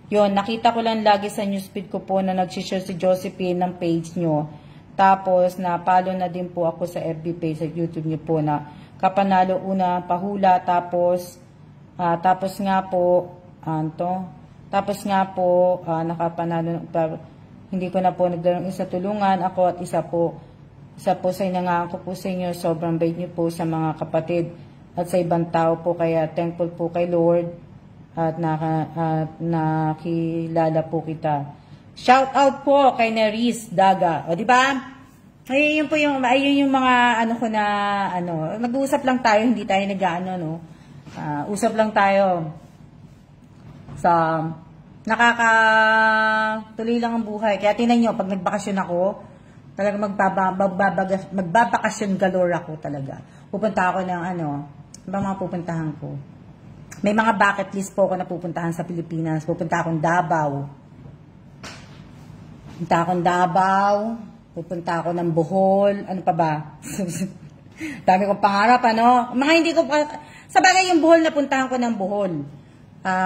yon. Nakita ko lang lagi sa newsfeed ko po na nag-share si Josephine ng page nyo. Tapos napalo na din po ako sa FB page, sa YouTube nyo po na kapanalo una pahula, tapos nga po nakapanalo, hindi ko na po nagdarong isa tulungan ako at isa po sa inangaan ko po sa inyo, sobrang bait niyo po sa mga kapatid at sa ibang tao po, kaya thankful po kay Lord at nakilala po kita. Shout out po kay Neris Daga. O di ba? Ayun yung mga nag-uusap lang tayo, hindi tayo usap lang tayo sa tuloy lang ang buhay. Kaya tinan nyo, pag nagbakasyon ako, talaga magbabakasyon galore ako talaga. Pupunta ako ng mga pupuntahan ko. May mga bucket list po ako na pupuntahan sa Pilipinas. Pupunta akong Davao. Pupunta ako ng Bohol. Ano pa ba? Dami kong pangarap, Mga hindi ko pa... Sa bagay yung Bohol, napuntahan ko ng Bohol.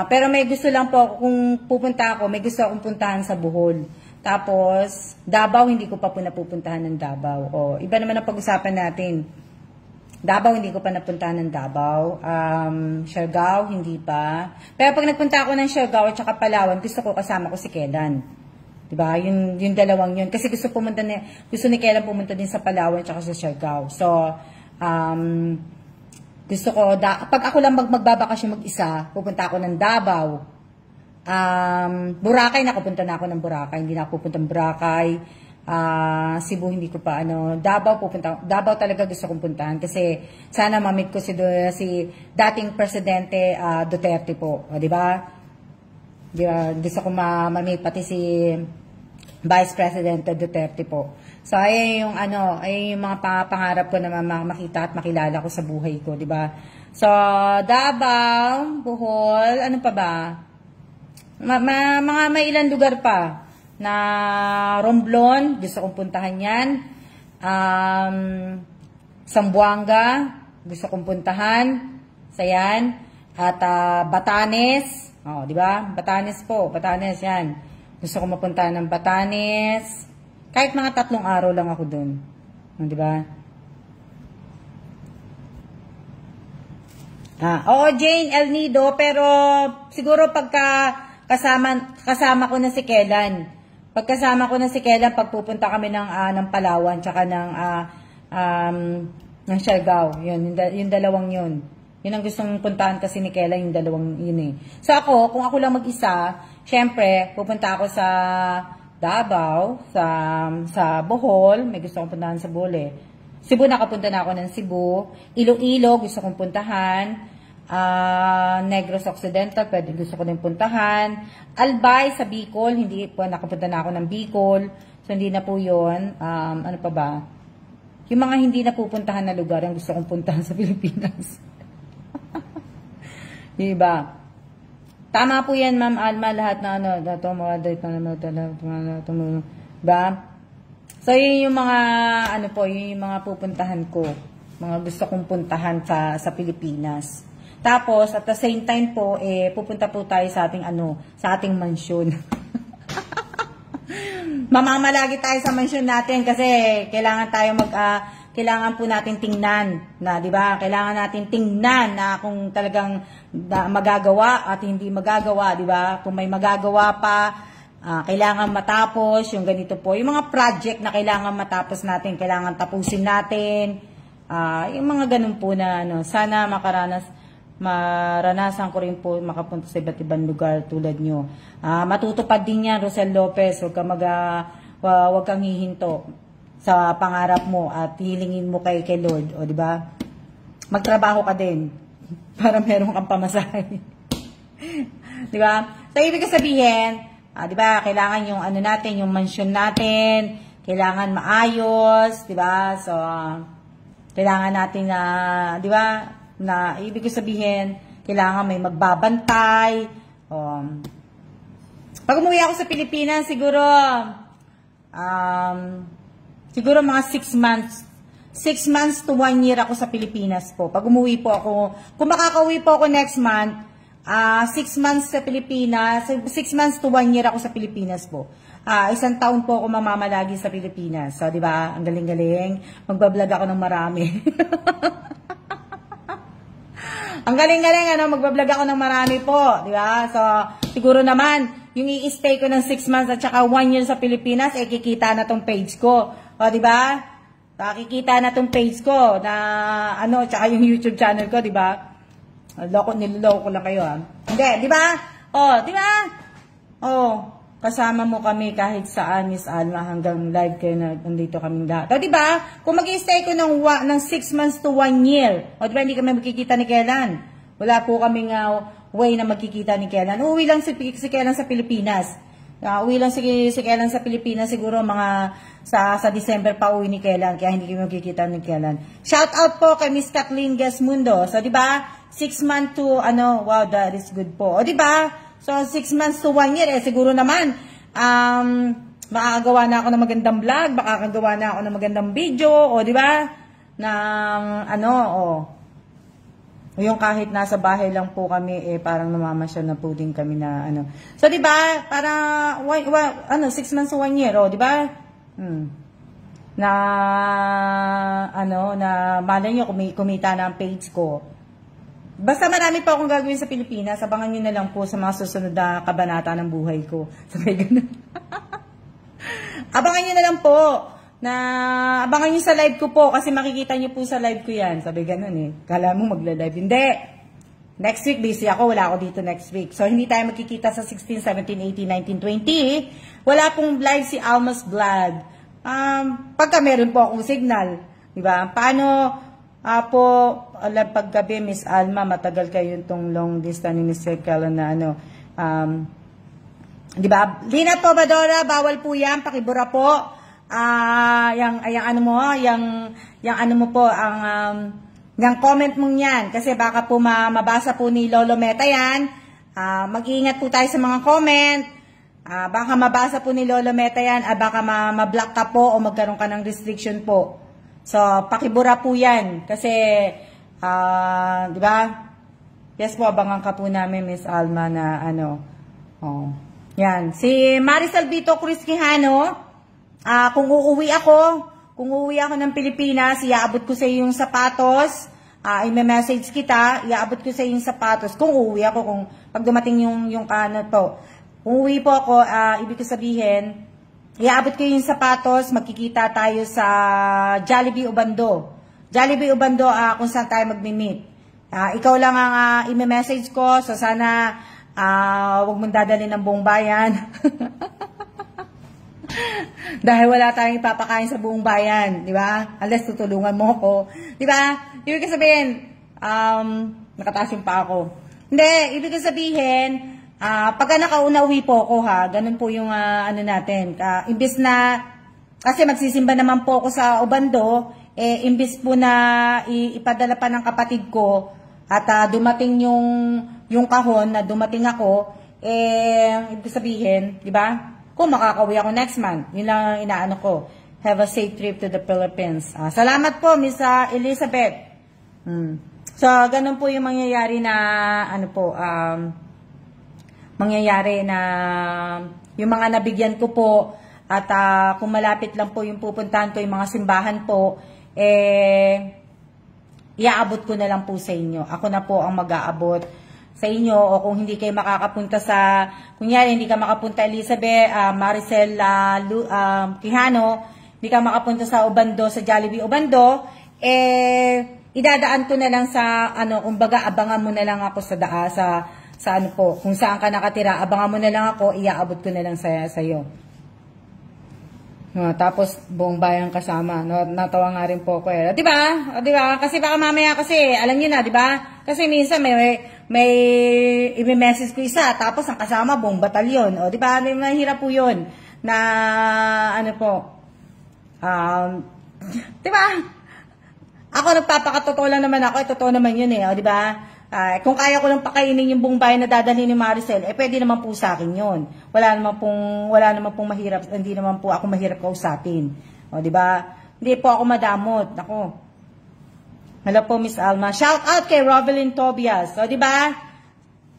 Pero may gusto lang po, kung pupunta ako, may gusto akong puntahan sa Bohol. Tapos, Davao, hindi ko pa po napupuntahan ng Davao. Iba naman ang pag-usapan natin. Davao, hindi ko pa napuntahan ng Davao. Siargao, hindi pa. Pero pag nagpunta ako ng Siargao at saka Palawan, gusto ko kasama ko si Kelan. Diba? Yung dalawang yun. Kasi gusto ni Kelan pumunta din sa Palawan at saka sa Siargao. So, gusto ko, pag ako lang magbabakasyon mag-isa, pupunta ako ng Davao. Boracay, nakapunta na ako ng Boracay. Hindi na ako pupunta ng Boracay. Cebu, hindi ko pa, Davao talaga gusto kong puntahan. Kasi, sana mamit ko si dating Presidente Duterte po. Diba? Gusto ko mamit pati si Vice President Duterte po. So, ayun yung mga pangarap ko na makita at makilala ko sa buhay ko, di ba? So, Davao, Bohol, ano pa ba? May ilang lugar pa na Romblon, gusto kong puntahan yan. Zamboanga, gusto kong puntahan. Sayan. At Batanes, di ba? Batanes po, Batanes yan. Gusto kong mapuntahan ng Batanes. Kahit mga 3 araw lang ako dun. Di ba? Jane El Nido, pero siguro pagka kasama ko na si Kelan. Pagkasama ko na si Kelan, pagpupunta kami ng Palawan, tsaka ng Siargao. Yung dalawang yun. Yun ang gustong puntahan kasi ni Kelan, yung dalawang yun eh. So ako, kung ako lang mag-isa, syempre, pupunta ako sa Davao, sa Bohol, may gusto kong puntahan sa Bohol eh. Cebu, nakapunta na ako ng Cebu. Iloilo, gusto kong puntahan. Negros Occidental, pwede gusto ko din puntahan. Albay sa Bicol, hindi po, nakapunta na ako ng Bicol. So, hindi na po yun. Ano pa ba? Yung mga hindi na pupuntahan na lugar, ang gusto kong puntahan sa Pilipinas. Diba? Tama po yan, Ma'am Alma, lahat na diba? So, yun yung mga, yun yung mga pupuntahan ko. Mga gusto kong puntahan sa Pilipinas. Tapos, at the same time po, pupunta po tayo sa ating mansyon. Mamamalagi tayo sa mansyon natin kasi kailangan po natin tingnan na, di ba? Kailangan natin tingnan na kung talagang magagawa at hindi magagawa, di ba? Kung may magagawa pa, kailangan matapos, yung ganito po. Yung mga project na kailangan matapos natin, kailangan tapusin natin. Yung mga ganun po na, sana maranasan ko rin po makapunta sa iba't ibang lugar tulad nyo. Matutupad din yan, Rosel Lopez. Huwag kang hihinto sa pangarap mo at hilingin mo kay Lord. O, di ba? Magtrabaho ka din para meron kang pamasahe. Di ba? So, ibig sabihin, di ba, kailangan yung natin, yung mansion natin, kailangan maayos, di ba? So, kailangan natin na, di ba, na ibig sabihin, kailangan may magbabantay. Pag umuwi ako sa Pilipinas, siguro mga 6 months. 6 months to 1 year ako sa Pilipinas po. Pag umuwi po ako, kung makakauwi po ako next month, 6 months sa Pilipinas, 6 months to 1 year ako sa Pilipinas po. 1 taon po ako mamamalagi sa Pilipinas. So, di ba? Ang galing-galing. Magbablog ako ng marami. Ang galing-galing, magbablog ako ng marami po. Di ba? So, siguro naman, yung i-stay ko ng 6 months at saka 1 year sa Pilipinas, kikita na tong page ko. O, di ba? Kikita na tong page ko na, tsaka yung YouTube channel ko, di ba? Niloloko ko lang kayo, Hindi, di ba? Di ba? Kasama mo kami kahit saan, Miss Alma, hanggang live kayo na nandito kaming lahat. O, di ba? Kung mag-i-stay ko ng 6 months to 1 year, o, di ba, hindi kami magkikita ni Kelan. Wala po kaming way na magkikita ni Kellan. Uuwi lang si Kellan sa Pilipinas. Uwi lang si Kellan sa Pilipinas, siguro mga sa December pa uwi ni Kellan, kaya hindi kami magkikita ni Kellan. Shout out po kay Miss Kathleen Gesmundo. So, di ba? 6 months to, wow, that is good po. O, di ba? So, 6 months to 1 year, siguro naman, makakagawa na ako ng magandang vlog, makakagawa na ako ng magandang video, o di ba? Yung kahit nasa bahay lang po kami, parang namamasyal na po din kami na So, di ba? Para 6 months to 1 year, o di ba? Na malay nyo, kumita na ang page ko. Basta marami pa akong gagawin sa Pilipinas, abangan nyo na lang po sa mga susunod na kabanata ng buhay ko. Sabi ganun. Abangan nyo na lang po. Abangan nyo sa live ko po kasi makikita nyo po sa live ko yan. Sabi ganun Kala mo magla-live. Hindi. Next week, busy ako. Wala ako dito next week. So, hindi tayo magkikita sa 16, 17, 18, 19, 20. Wala pong live si Alma's Vlog. Pagka meron po akong signal. Diba? Paano paggabi, Miss Alma, matagal kayo itong long distance ni Mr. Kellan na diba? Lina po, Badora, bawal po yan. Pakibura po. Yung comment mong yan, kasi baka po mabasa po ni Lolo Meta yan. Mag-iingat po tayo sa mga comment. Baka mabasa po ni Lolo Meta yan, baka ma-block ka po o magkaroon ka ng restriction po. So, pakibura po yan, kasi, di ba? Yes po, abangan ka po namin, Miss Alma, na yan. Si Maricel Vito Cruz Quijano, kung uuwi ako ng Pilipinas, iaabot ko sa iyo yung sapatos, i-message kita, iaabot ko sa iyo yung sapatos, kung uuwi ako, kung pag dumating yung po. Kung uuwi po ako, ibig ko sabihin, iaabot ko yung sapatos, magkikita tayo sa Jollibee Ubando. Jollibee Ubando, kung saan tayo magmi-meet. Ikaw lang ang i-message ko, so sana, huwag mong dadalhin ng buong bayan. Dahil wala tayong ipapakain sa buong bayan, di ba? Unless tutulungan mo ko, di ba? Ibig sabihin, nakataas yung pa ako. Hindi, ibig sabihin, pagka nakauna-uwi po ako ganun po yung natin. Imbis na, kasi magsisimba naman po ako sa Ubando, imbis po na ipadala pa ng kapatid ko, at dumating yung kahon na dumating ako, ibig sabihin, di ba? Kung makakauwi ako next month. Yun lang ang inaano ko. Have a safe trip to the Philippines. Salamat po, Miss Elizabeth. So, ganun po yung mangyayari na, mangyayari na, yung mga nabigyan ko po, at kung malapit lang po yung pupuntahan ko, yung mga simbahan po, iaabot ko na lang po sa inyo. Ako na po ang mag-aabot sa inyo, o kung hindi kayo makakapunta sa, kunyari hindi ka makapunta Elizabeth, Maricel Quijano, hindi ka makapunta sa Ubando, sa Jollibee Ubando, idadaan ko na lang sa, kumbaga abangan mo na lang ako sa kung saan ka nakatira, abangan mo na lang ako, iaabot ko na lang sa iyo. Tapos buong bayan kasama. Natawa nga rin po ako Di ba? Kasi baka mamaya kasi, alam niyo na, di ba? Kasi minsan may i-message ko isa, tapos ang kasama buong batalyon. Di ba? Mahirap po 'yun na di ba? Ako nagpapakatotoo lang naman ako, totoo naman 'yun di ba? Kung kaya ko lang pakainin yung buong bayan na dadalhin ni Maricel, pwede naman po sa akin 'yon. Wala naman pong mahirap, hindi naman po ako mahirap kausapin. Di ba? Hindi po ako madamot. Ako. Hello po, Miss Alma. Shout out kay Rovelyn Tobias. Di ba?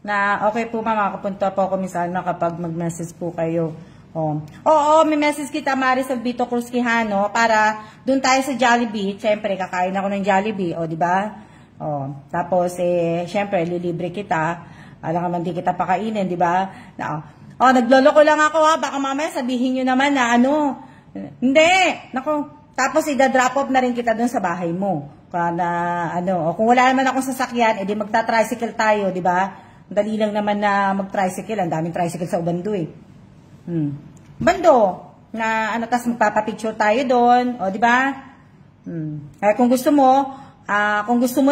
Na okay po makakapunta po ako, Miss Alma, kapag mag-message po kayo. Oo, may message kita, Maricel Vito Cruz Quijano, para dun tayo sa Jollibee. Siyempre, kakain ako ng Jollibee. Di ba? Tapos, syempre, lilibre kita. Alam naman, di kita pakainin, di ba? Nagloloko lang ako baka mamaya sabihin nyo naman na Hindi. Tapos, i-drop off na rin kita dun sa bahay mo. Kung wala naman akong sasakyan, edi magta-tricycle tayo, di ba? Dali lang naman na mag-tricycle. Ang daming tricycle sa Ubando Bando, na tas magpapapicture tayo doon, di ba? Kaya kung gusto mo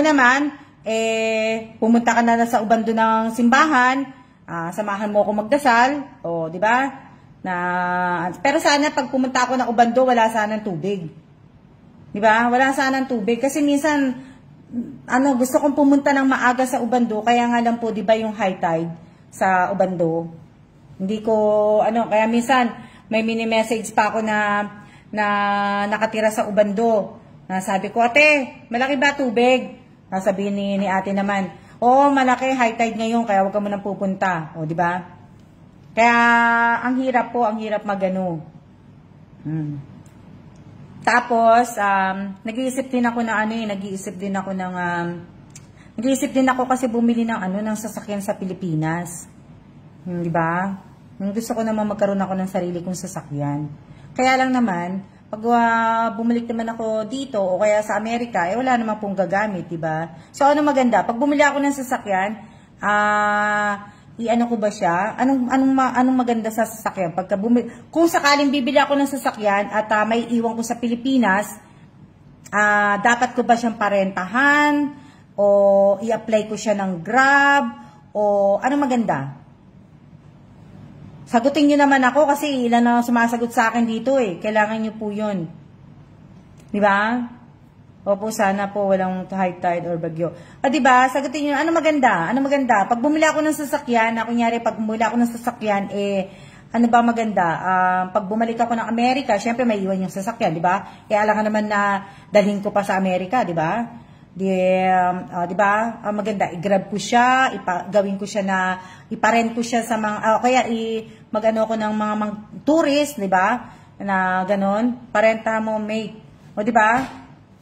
naman, pumunta ka na sa ubando ng simbahan, samahan mo ako magdasal, o, di ba? Pero sana pag pumunta ako ng ubando, wala sanang tubig. Di ba? Wala sanang tubig. Kasi minsan, gusto kong pumunta ng maaga sa ubando, kaya nga lang po, di ba, yung high tide sa ubando. Hindi ko, kaya minsan, may mini-message pa ako na nakatira sa ubando. Sabi ko, ate, malaki ba tubig? Sabihin ni ate naman, oo, malaki, high tide ngayon, kaya huwag ka munang pupunta. O, di ba? Kaya, ang hirap po, ang hirap magano. Tapos, nag-iisip din ako kasi bumili ng sasakyan sa Pilipinas. Di ba? Gusto ko naman magkaroon ako ng sarili kong sasakyan. Kaya lang naman, pag bumalik naman ako dito o kaya sa Amerika, wala naman pong gagamit, diba? So, ano maganda? Pag bumili ako ng sasakyan, ko ba siya? Anong maganda sa sasakyan? Kung sakaling bibili ako ng sasakyan at may iwan ko sa Pilipinas, dapat ko ba siyang parentahan? O i-apply ko siya ng Grab? O anong maganda? Sagutin nyo naman ako kasi ilan na sumasagot sa akin dito eh. Kailangan nyo po yun. Diba? Opo, sana po walang high tide or bagyo. Diba? Sagutin nyo, ano maganda? Ano maganda? Pag bumili ako ng sasakyan, kunyari pag bumili ako ng sasakyan, ano ba maganda? Pag bumalik ako ng Amerika, syempre may iwan yung sasakyan, diba? Alangan naman na dalhin ko pa sa Amerika, diba? Diba? Maganda, i-grab ko siya, gawin ko siya na, iparent ko siya sa mga, kaya mag-ano ko ng mga tourist, diba? Na ganon, parentahan mo, mate. O diba?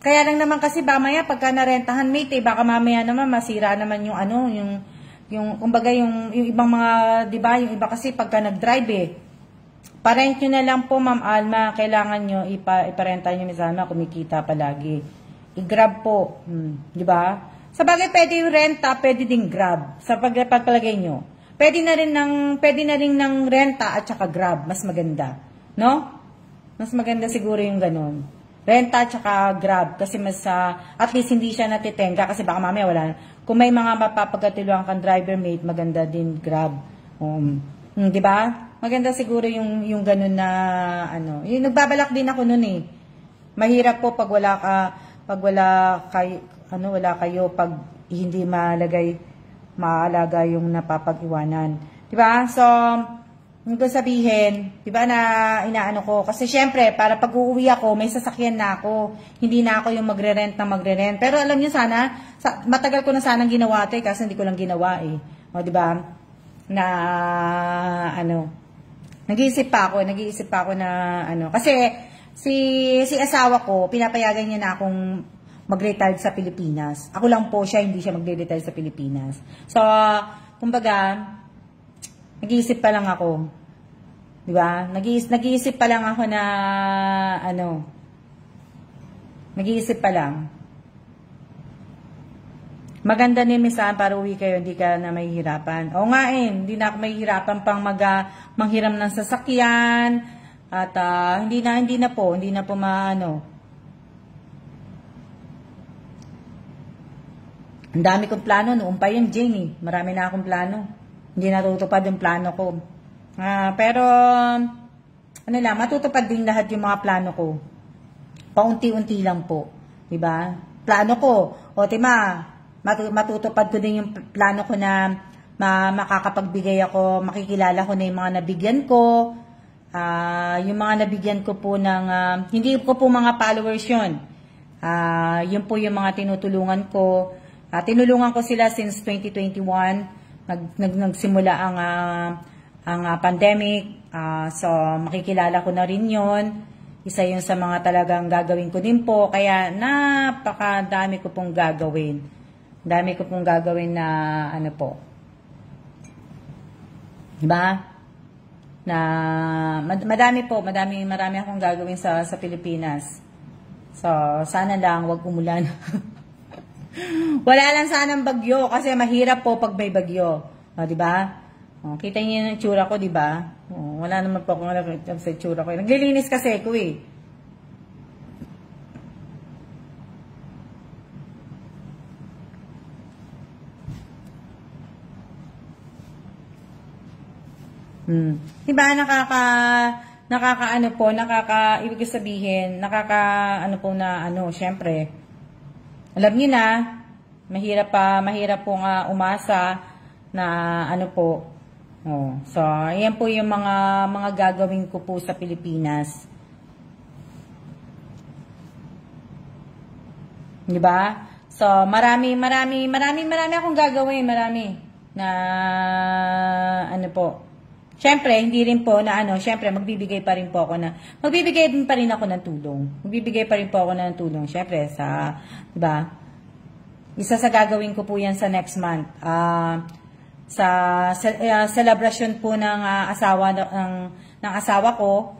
Kaya lang naman kasi mamaya pagka narentahan, mate, baka mamaya naman masira naman kumbaga yung ibang mga, diba? Yung iba kasi pagka nag-drive parent nyo na lang po, Ma'am Alma, kailangan nyo, iparenta nyo sana, kumikita palagi. I-grab po. Di ba? Sa bagay, pwede yung renta, pwede ding grab. Sa pagpalagay nyo. Pwede na rin ng renta at saka grab. Mas maganda. No? Mas maganda siguro yung ganun. Renta at saka grab. Kasi at least hindi siya natitenga. Kasi baka mamaya wala. Kung may mga mapapagkatiluan kang driver mate, maganda din grab. Di ba? Maganda siguro yung ganun na, yung nagbabalak din ako nun eh. Mahirap po pag wala kayo, pag hindi maalaga yung napapag-iwanan. Diba? So, yung sabihin, diba na inaano ko, kasi syempre, para pag uuwi ako, may sasakyan na ako. Hindi na ako yung magre-rent. Pero alam niyo sana, matagal ko na sanang ginawa ito kasi hindi ko lang ginawa eh. O, diba? Na, nag-iisip pa ako na, kasi, si asawa ko, pinapayagan niya na akong mag-retire sa Pilipinas. Ako lang po siya, hindi siya mag-retire sa Pilipinas. So, kumbaga, nag-iisip pa lang ako. Di ba? Nag-iisip pa lang ako na, nag-iisip pa lang. Maganda ni Misan para uwi kayo, hindi ka na mahihirapan. O nga hindi na ako mahihirapan pang manghiram ng sasakyan, at hindi na po Ang dami kong plano, noon pa yun, Jane. Marami na akong plano. Hindi natutupad yung plano ko. Pero, matutupad din lahat yung mga plano ko. Paunti-unti lang po. Diba? Plano ko. Matutupad ko din yung plano ko na makakapagbigay ako, makikilala ko na yung mga nabigyan ko. Yung mga nabigyan ko po ng, hindi ko po mga followers yun. Yun po yung mga tinutulungan ko. Tinulungan ko sila since 2021. Nagsimula ang pandemic. So, makikilala ko na rin yun. Isa yun sa mga talagang gagawin ko din po. Kaya, napakadami ko pong gagawin. Dami ko pong gagawin na, diba? Na, marami akong gagawin sa Pilipinas. So, sana lang, wag umulan. Wala lang sanang bagyo kasi mahirap po pag may bagyo. Diba? Kita niyo yung itsura ko, diba? Wala naman po akong sa itsura ko. Naglilinis kasi ako eh. Diba, nakakaano po, ibig sabihin, ano po na, syempre, alam niyo na, mahirap po nga umasa na, po, so, ayan po yung mga gagawin ko po sa Pilipinas. Diba? So, marami akong gagawin, na, po, syempre, hindi rin po na syempre, magbibigay pa rin ako ng tulong. Magbibigay pa rin po ako ng tulong, syempre, diba? Isa sa gagawin ko po yan sa next month. Sa celebration po ng asawa ko,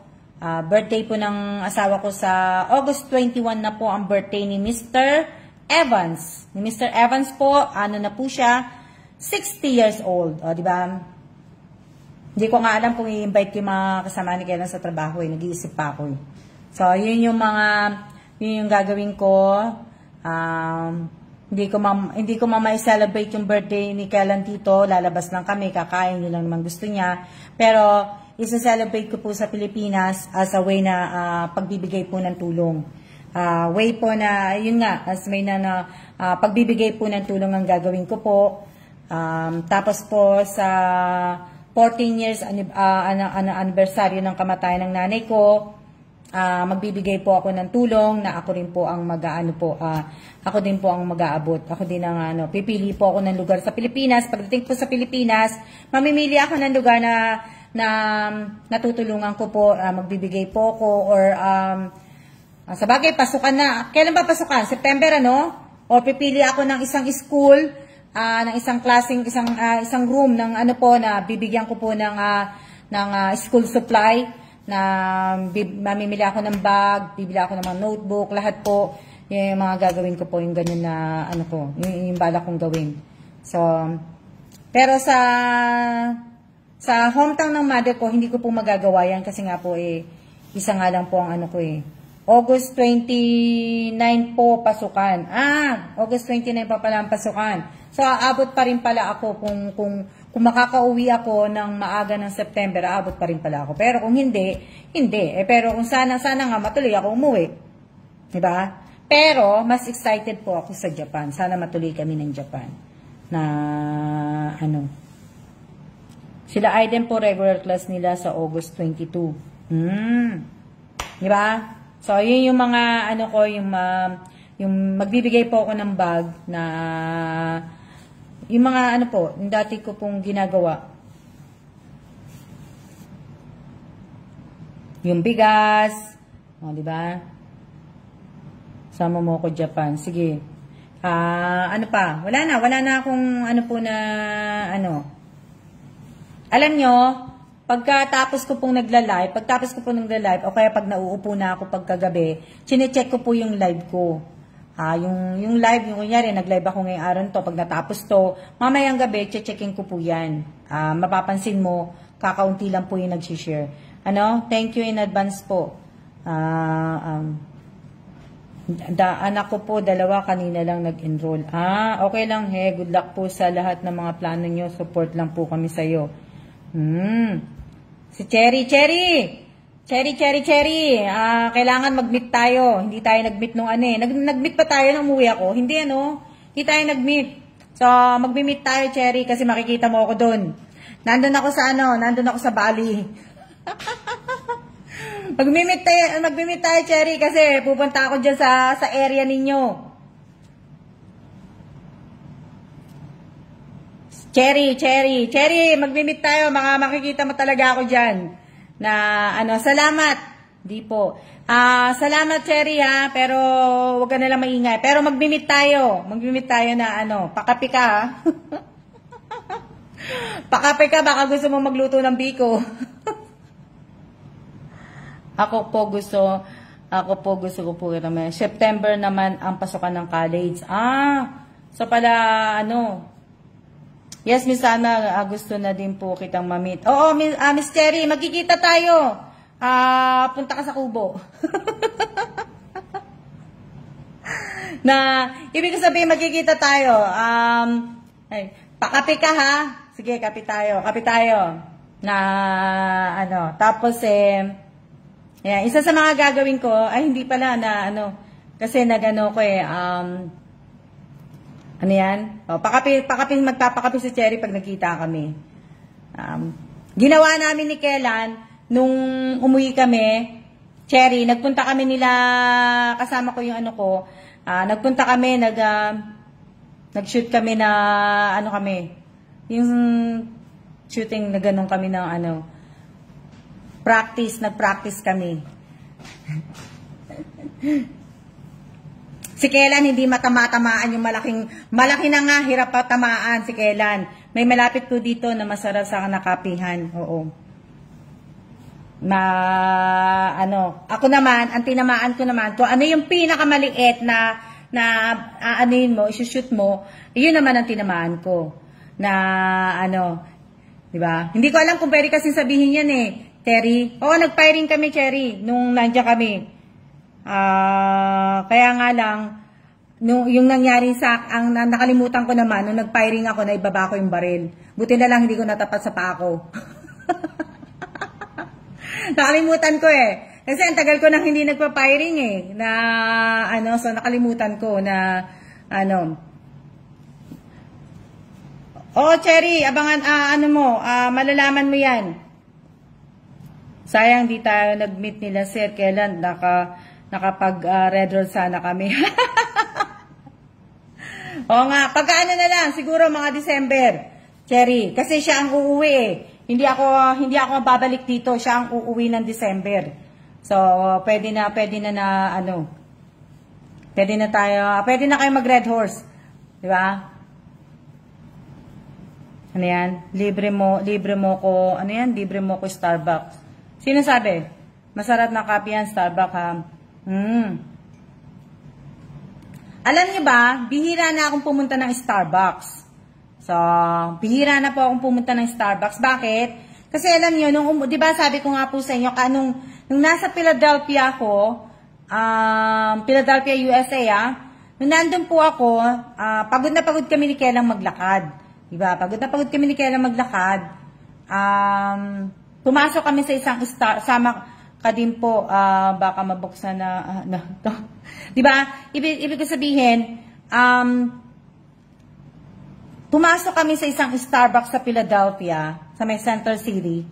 birthday po ng asawa ko sa August 21 na po ang birthday ni Mr. Evans. Ni Mr. Evans po, na po siya, 60 years old. O, diba? Hindi ko nga alam kung i-invite yung mga kasama ni Kailan sa trabaho. Nag-iisip pa ako. So, yun yung gagawin ko. Hindi ko may-celebrate yung birthday ni Kailan dito. Lalabas lang kami, kakain, yun lang naman gusto niya. Pero, isa-celebrate ko po sa Pilipinas as a way na pagbibigay po ng tulong. Way po na, yun nga, as may pagbibigay po ng tulong ang gagawin ko po. Tapos po sa 14 years anniversary ng kamatayan ng nanay ko, magbibigay po ako ng tulong na ako rin po ang ako din po ang mag-aabot. Ako din ang pipili po ako ng lugar sa Pilipinas. Pagdating po sa Pilipinas, mamimili ako ng lugar na natutulungan ko po, magbibigay po ako or sa bagay, pasukan na. Kailan ba pasukan? September, O pipili ako ng isang school, ng isang klaseng, isang room ng na bibigyan ko po ng school supply, na mamimili ako ng bag, bibili ako ng mga notebook, lahat po, yung mga gagawin ko po, yung ganyan na, yung balak kong gawin. So, pero sa hometown ng mother ko, hindi ko po magagawa yan kasi nga po isa nga lang po ang August 29 po pasukan. August 29 pa pala ang pasukan. So, aabot pa rin pala ako kung makakauwi ako ng maaga ng September, aabot pa rin pala ako. Pero kung hindi. Pero kung sana nga matuloy ako umuwi. Diba? Pero, mas excited po ako sa Japan. Sana matuloy kami ng Japan. Na, sila Aiden po regular class nila sa August 22. Diba? So, yun yung mga, yung magbibigay po ako ng bag na, yung mga, yung dati ko pong ginagawa. Yung bigas, diba? Sama mo ko Japan. Sige. Pa? Wala na akong, Alam nyo, pagkatapos ko pong nagla-live, o kaya pag nauupo na ako pagkagabi, chinecheck ko po yung live ko. Yung live, yung kunyari, nag-live ako ngayong araw to, pag natapos to, mamayang gabi, checking ko po yan. Mapapansin mo, kakaunti lang po yung nag-share. Thank you in advance po. Anak ko po, 2 kanina lang nag-enroll. Okay lang good luck po sa lahat ng mga plano nyo, support lang po kami sa'yo. Si Cherry. Kailangan mag-meet tayo. Hindi tayo nag-meet nung Nag-meet pa tayo nung umuwi ako. Hindi Hindi tayo nag-meet. So, mag-meet tayo, Cherry, kasi makikita mo ako doon. Nandun ako sa Bali. Mag-meet tayo, Cherry, kasi pupunta ako dyan sa area ninyo. Cherry, mag-meet tayo. Makikita mo talaga ako dyan. Salamat. Di po. Salamat, Cherry, pero wag ka nalang maingay. Pero mag-meet tayo. Na pakapi ka, ha? Pakapi ka, baka gusto mo magluto ng biko. Ako po gusto ko po naman. September naman ang pasukan ng college. So pala, Yes, Miss Ana, gusto na din po kitang mamit. Oo, Miss Cherry, magkikita tayo. Punta ka sa Kubo. Ibig ko sabihin, magkikita tayo. Pakapi ka, ha? Sige, kapi tayo. Na, tapos yeah, isa sa mga gagawin ko, ay hindi pala na, kasi nagano ko ano yan? Magpapakapi si Cherry pag nagkita kami. Ginawa namin ni Kellan, nung umuwi kami, Cherry, nagpunta kami nila, kasama ko yung nagpunta kami, nag-shoot kami na, yung shooting na ganun kami ng nag-practice kami. Si Kellan hindi matama-tamaan yung malaki na nga, hirap pa tamaan si Kellan. May malapit ko dito na masarap sa nakapihan. Oo. Ako naman, ang tinamaan ko naman, kung ano yung pinakamaliit na aanuin mo, isushoot mo, yun naman ang tinamaan ko. Diba? Hindi ko alam kung pwede kasi sabihin yan Terry. Oo, nag-firing kami, Cherry, nung nandiyan kami. Kaya nga lang, yung nangyari ang nakalimutan ko naman, nung nag-firing ako, naibaba ko yung baril. Buti na lang hindi ko natapat sa paa ko. Nakalimutan ko Kasi ang tagal ko nang hindi nagpa-firing so nakalimutan ko na, Oh, Cherry, abangan, malalaman mo yan. Sayang, di tayo nag-meet nila, Sir Kellan. Nakapag-red roll sana kami. Oo nga, pagka na lang, siguro mga December, Cherry. Kasi siya ang uuwi Hindi ako babalik dito, siya ang uuwi ng December. So, pwede na kayo mag-red horse. Di ba? Ano yan? Libre mo ko Starbucks. Sino sabi? Masarap na kape yan, Starbucks ha? Alam niyo ba, bihira na akong pumunta ng Starbucks. So, bihira na po akong pumunta ng Starbucks. Bakit? Kasi alam niyo, di ba sabi ko nga po sa inyo, nung nasa Philadelphia ako, Philadelphia, USA nung nandun po ako, pagod na pagod kami ni Kellan maglakad. Diba? Pagod na pagod kami ni Kellan maglakad. Pumasok kami sa isang sama ka din po, baka mabuksan na to. Diba? Ibig sabihin, pumasok kami sa isang Starbucks sa Philadelphia, sa may Center City.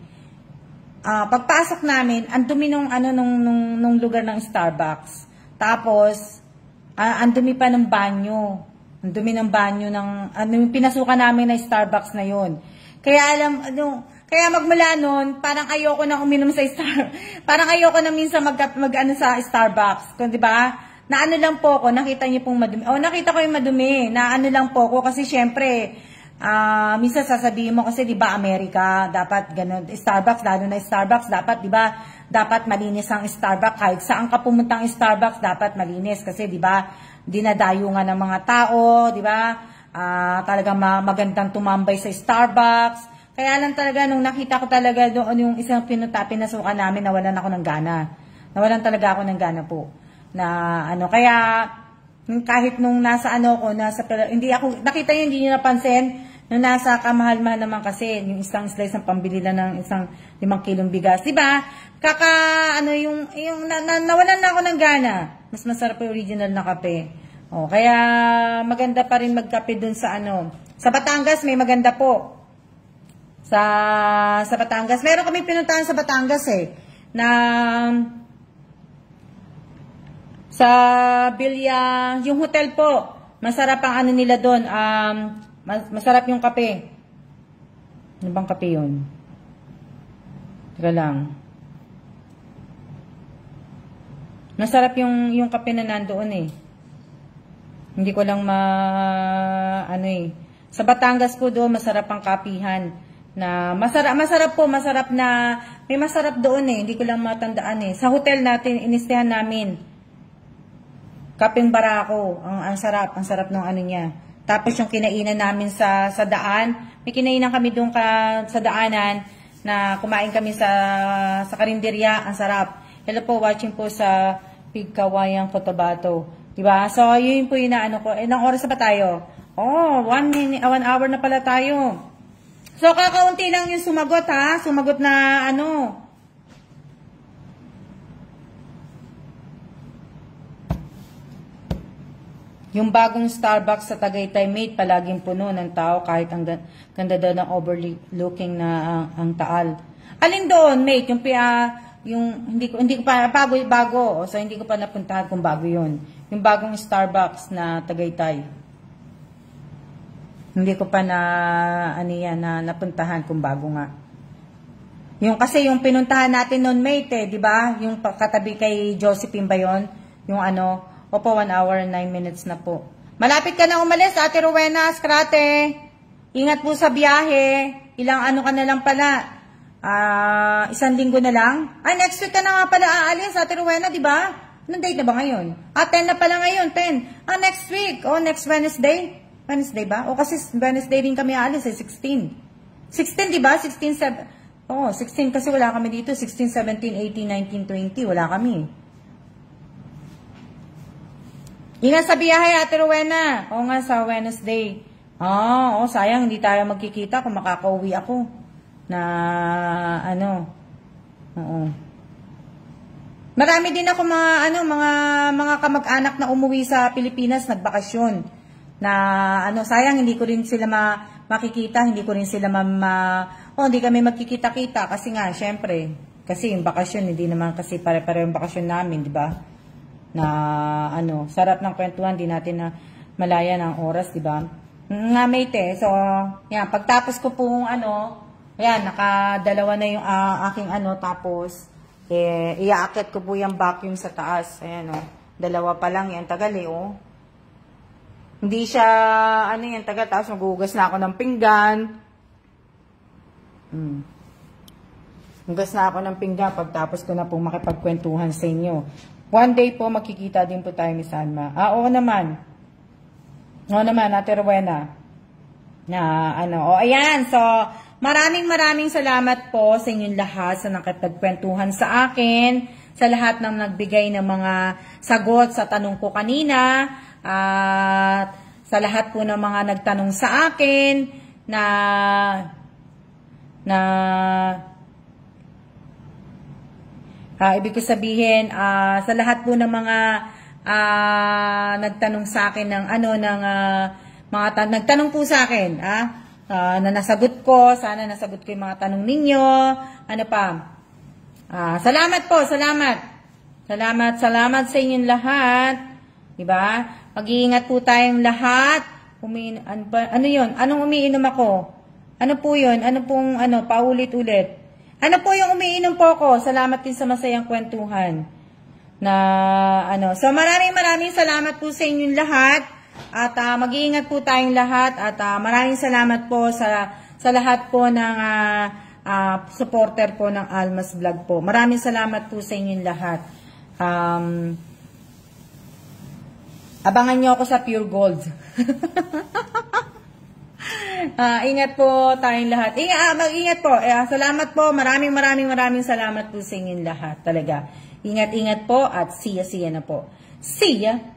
Pagpasok namin, ang dumi nung lugar ng Starbucks. Tapos, ang dumi pa ng banyo. Ang dumi ng banyo yung pinasukan namin na Starbucks na yun. Kaya kaya magmula nun, parang ayoko na uminom sa parang ayoko na minsan sa Starbucks. Kung di ba? Lang po ako, nakita niyo pong madumi. Nakita ko yung madumi. Lang po ako kasi syempre, minsan sasabihin mo kasi di ba Amerika, dapat ganun. Starbucks, lalo na Starbucks, dapat di ba, dapat malinis ang Starbucks. Kahit saan ka pumuntang Starbucks, dapat malinis kasi di ba, dinadayo nga ng mga tao, di ba? Talagang magandang tumambay sa Starbucks. Kaya lang talaga, nung nakita ko talaga doon yung isang pinasukan namin, nawalan ako ng gana. Nawalan talaga ako ng gana po. Kaya, kahit nung nasa nakita nyo, hindi nyo napansin, nung nasa kamahal-mahal naman kasi, yung isang slice ng pambili lang ng isang 5 kilong bigas. Diba? Nawalan na ako ng gana. Mas masarap yung original na kape. Kaya maganda pa rin magkape dun sa Sa Batangas, may maganda po. Sa Batangas. Meron kami pinuntahan sa Batangas sa Bilya, yung hotel po. Masarap ang nila doon. Masarap yung kape. Ano bang kape yun? Teka lang. Masarap yung kape na nandoon Hindi ko lang Sa Batangas po doon, masarap ang kapihan. Masarap na, may masarap doon Hindi ko lang matandaan Sa hotel natin, inistehan namin. Kapeng Barako, ang sarap ng niya. Tapos yung kinainan namin sa daan, may kinainan kami doon sa daanan, na kumain kami sa karinderya, ang sarap. Hello po, watching po sa Pigkawayang Cotabato. Diba? So, yun po yung ko. Ilang oras na ba tayo? 1 hour na pala tayo. So, kakaunti lang yung sumagot, ha? Sumagot na, ano. Yung bagong Starbucks sa Tagaytay, mate, palaging puno ng tao kahit ang ganda daw ng overlooking na ang Taal. Alin doon, mate? Yung hindi ko pa bago. So hindi ko pa napuntahan kung bago 'yon. Yung bagong Starbucks na Tagaytay. Hindi ko pa na napuntahan kung bago nga. Yung kasi yung pinuntahan natin noon, mate, 'di ba? Yung katabi kay Josephine ba 'yon? Yung Opo, 1 hour and 9 minutes na po. Malapit ka na umalis, Ate Rowena, Skrate. Ingat po sa biyahe. Ilang ka na lang pala. 1 linggo na lang. Next week ka na nga pala aalis, Ate Rowena, di ba? Anong date na ba ngayon? 10 na pala ngayon, 10. Next week. Next Wednesday. Wednesday ba? Kasi Wednesday rin kami aalis, 16. 16, di ba? 16, 16 kasi wala kami dito. 16, 17, 18, 19, 20. Wala kami. Ingat sa biyahe, Ate Rowena. Nga, sa Wednesday. Sayang, hindi tayo magkikita kung makakauwi ako. Marami din ako mga kamag-anak na umuwi sa Pilipinas, nagbakasyon. Sayang, hindi ko rin sila makikita, hindi ko rin sila hindi kami magkikita-kita. Kasi nga, syempre, kasi yung bakasyon, hindi naman kasi pare-pare yung bakasyon namin, di ba? Sarap ng kwentuhan, di natin na malaya ng oras, di ba? Nga, mate, so, yan, pagtapos ko pong yan, nakadalawa na yung aking tapos, iaakit ko po yung vacuum sa taas, ayan, dalawa pa lang yan, tagal hindi siya, yan, tagal, tapos magugas na ako ng pinggan, hugas na ako ng pinggan, pagtapos ko na pong makipagkwentuhan sa inyo. One day po, makikita din po tayo ni Sanma. Oo naman. Oo naman, Ate Rowena. Ayan. So, maraming salamat po sa inyong lahat sa nakipagkwentuhan sa akin, sa lahat ng nagbigay ng mga sagot sa tanong ko kanina, at sa lahat po ng mga nagtanong sa akin ibig ko sabihin, sa lahat po ng mga nagtanong sa akin nagtanong po sa akin, na nasagot ko, sana nasagot ko yung mga tanong ninyo. Salamat po, salamat. Salamat sa inyong lahat. Diba? Mag-iingat po tayong lahat. Anong umiinom ako? Ano po yun? Paulit-ulit. Ano po yung umiinom po ko? Salamat din sa masayang kwentuhan. So maraming salamat po sa inyong lahat. At mag-iingat po tayong lahat. At maraming salamat po sa lahat po ng supporter po ng Almas Vlog po. Maraming salamat po sa inyong lahat. Abangan nyo ako sa Pure Gold. Ingat po tayong lahat. Mag-ingat po. Salamat po. Maraming salamat po sa inyong lahat. Talaga. Ingat po at see ya na po. See ya!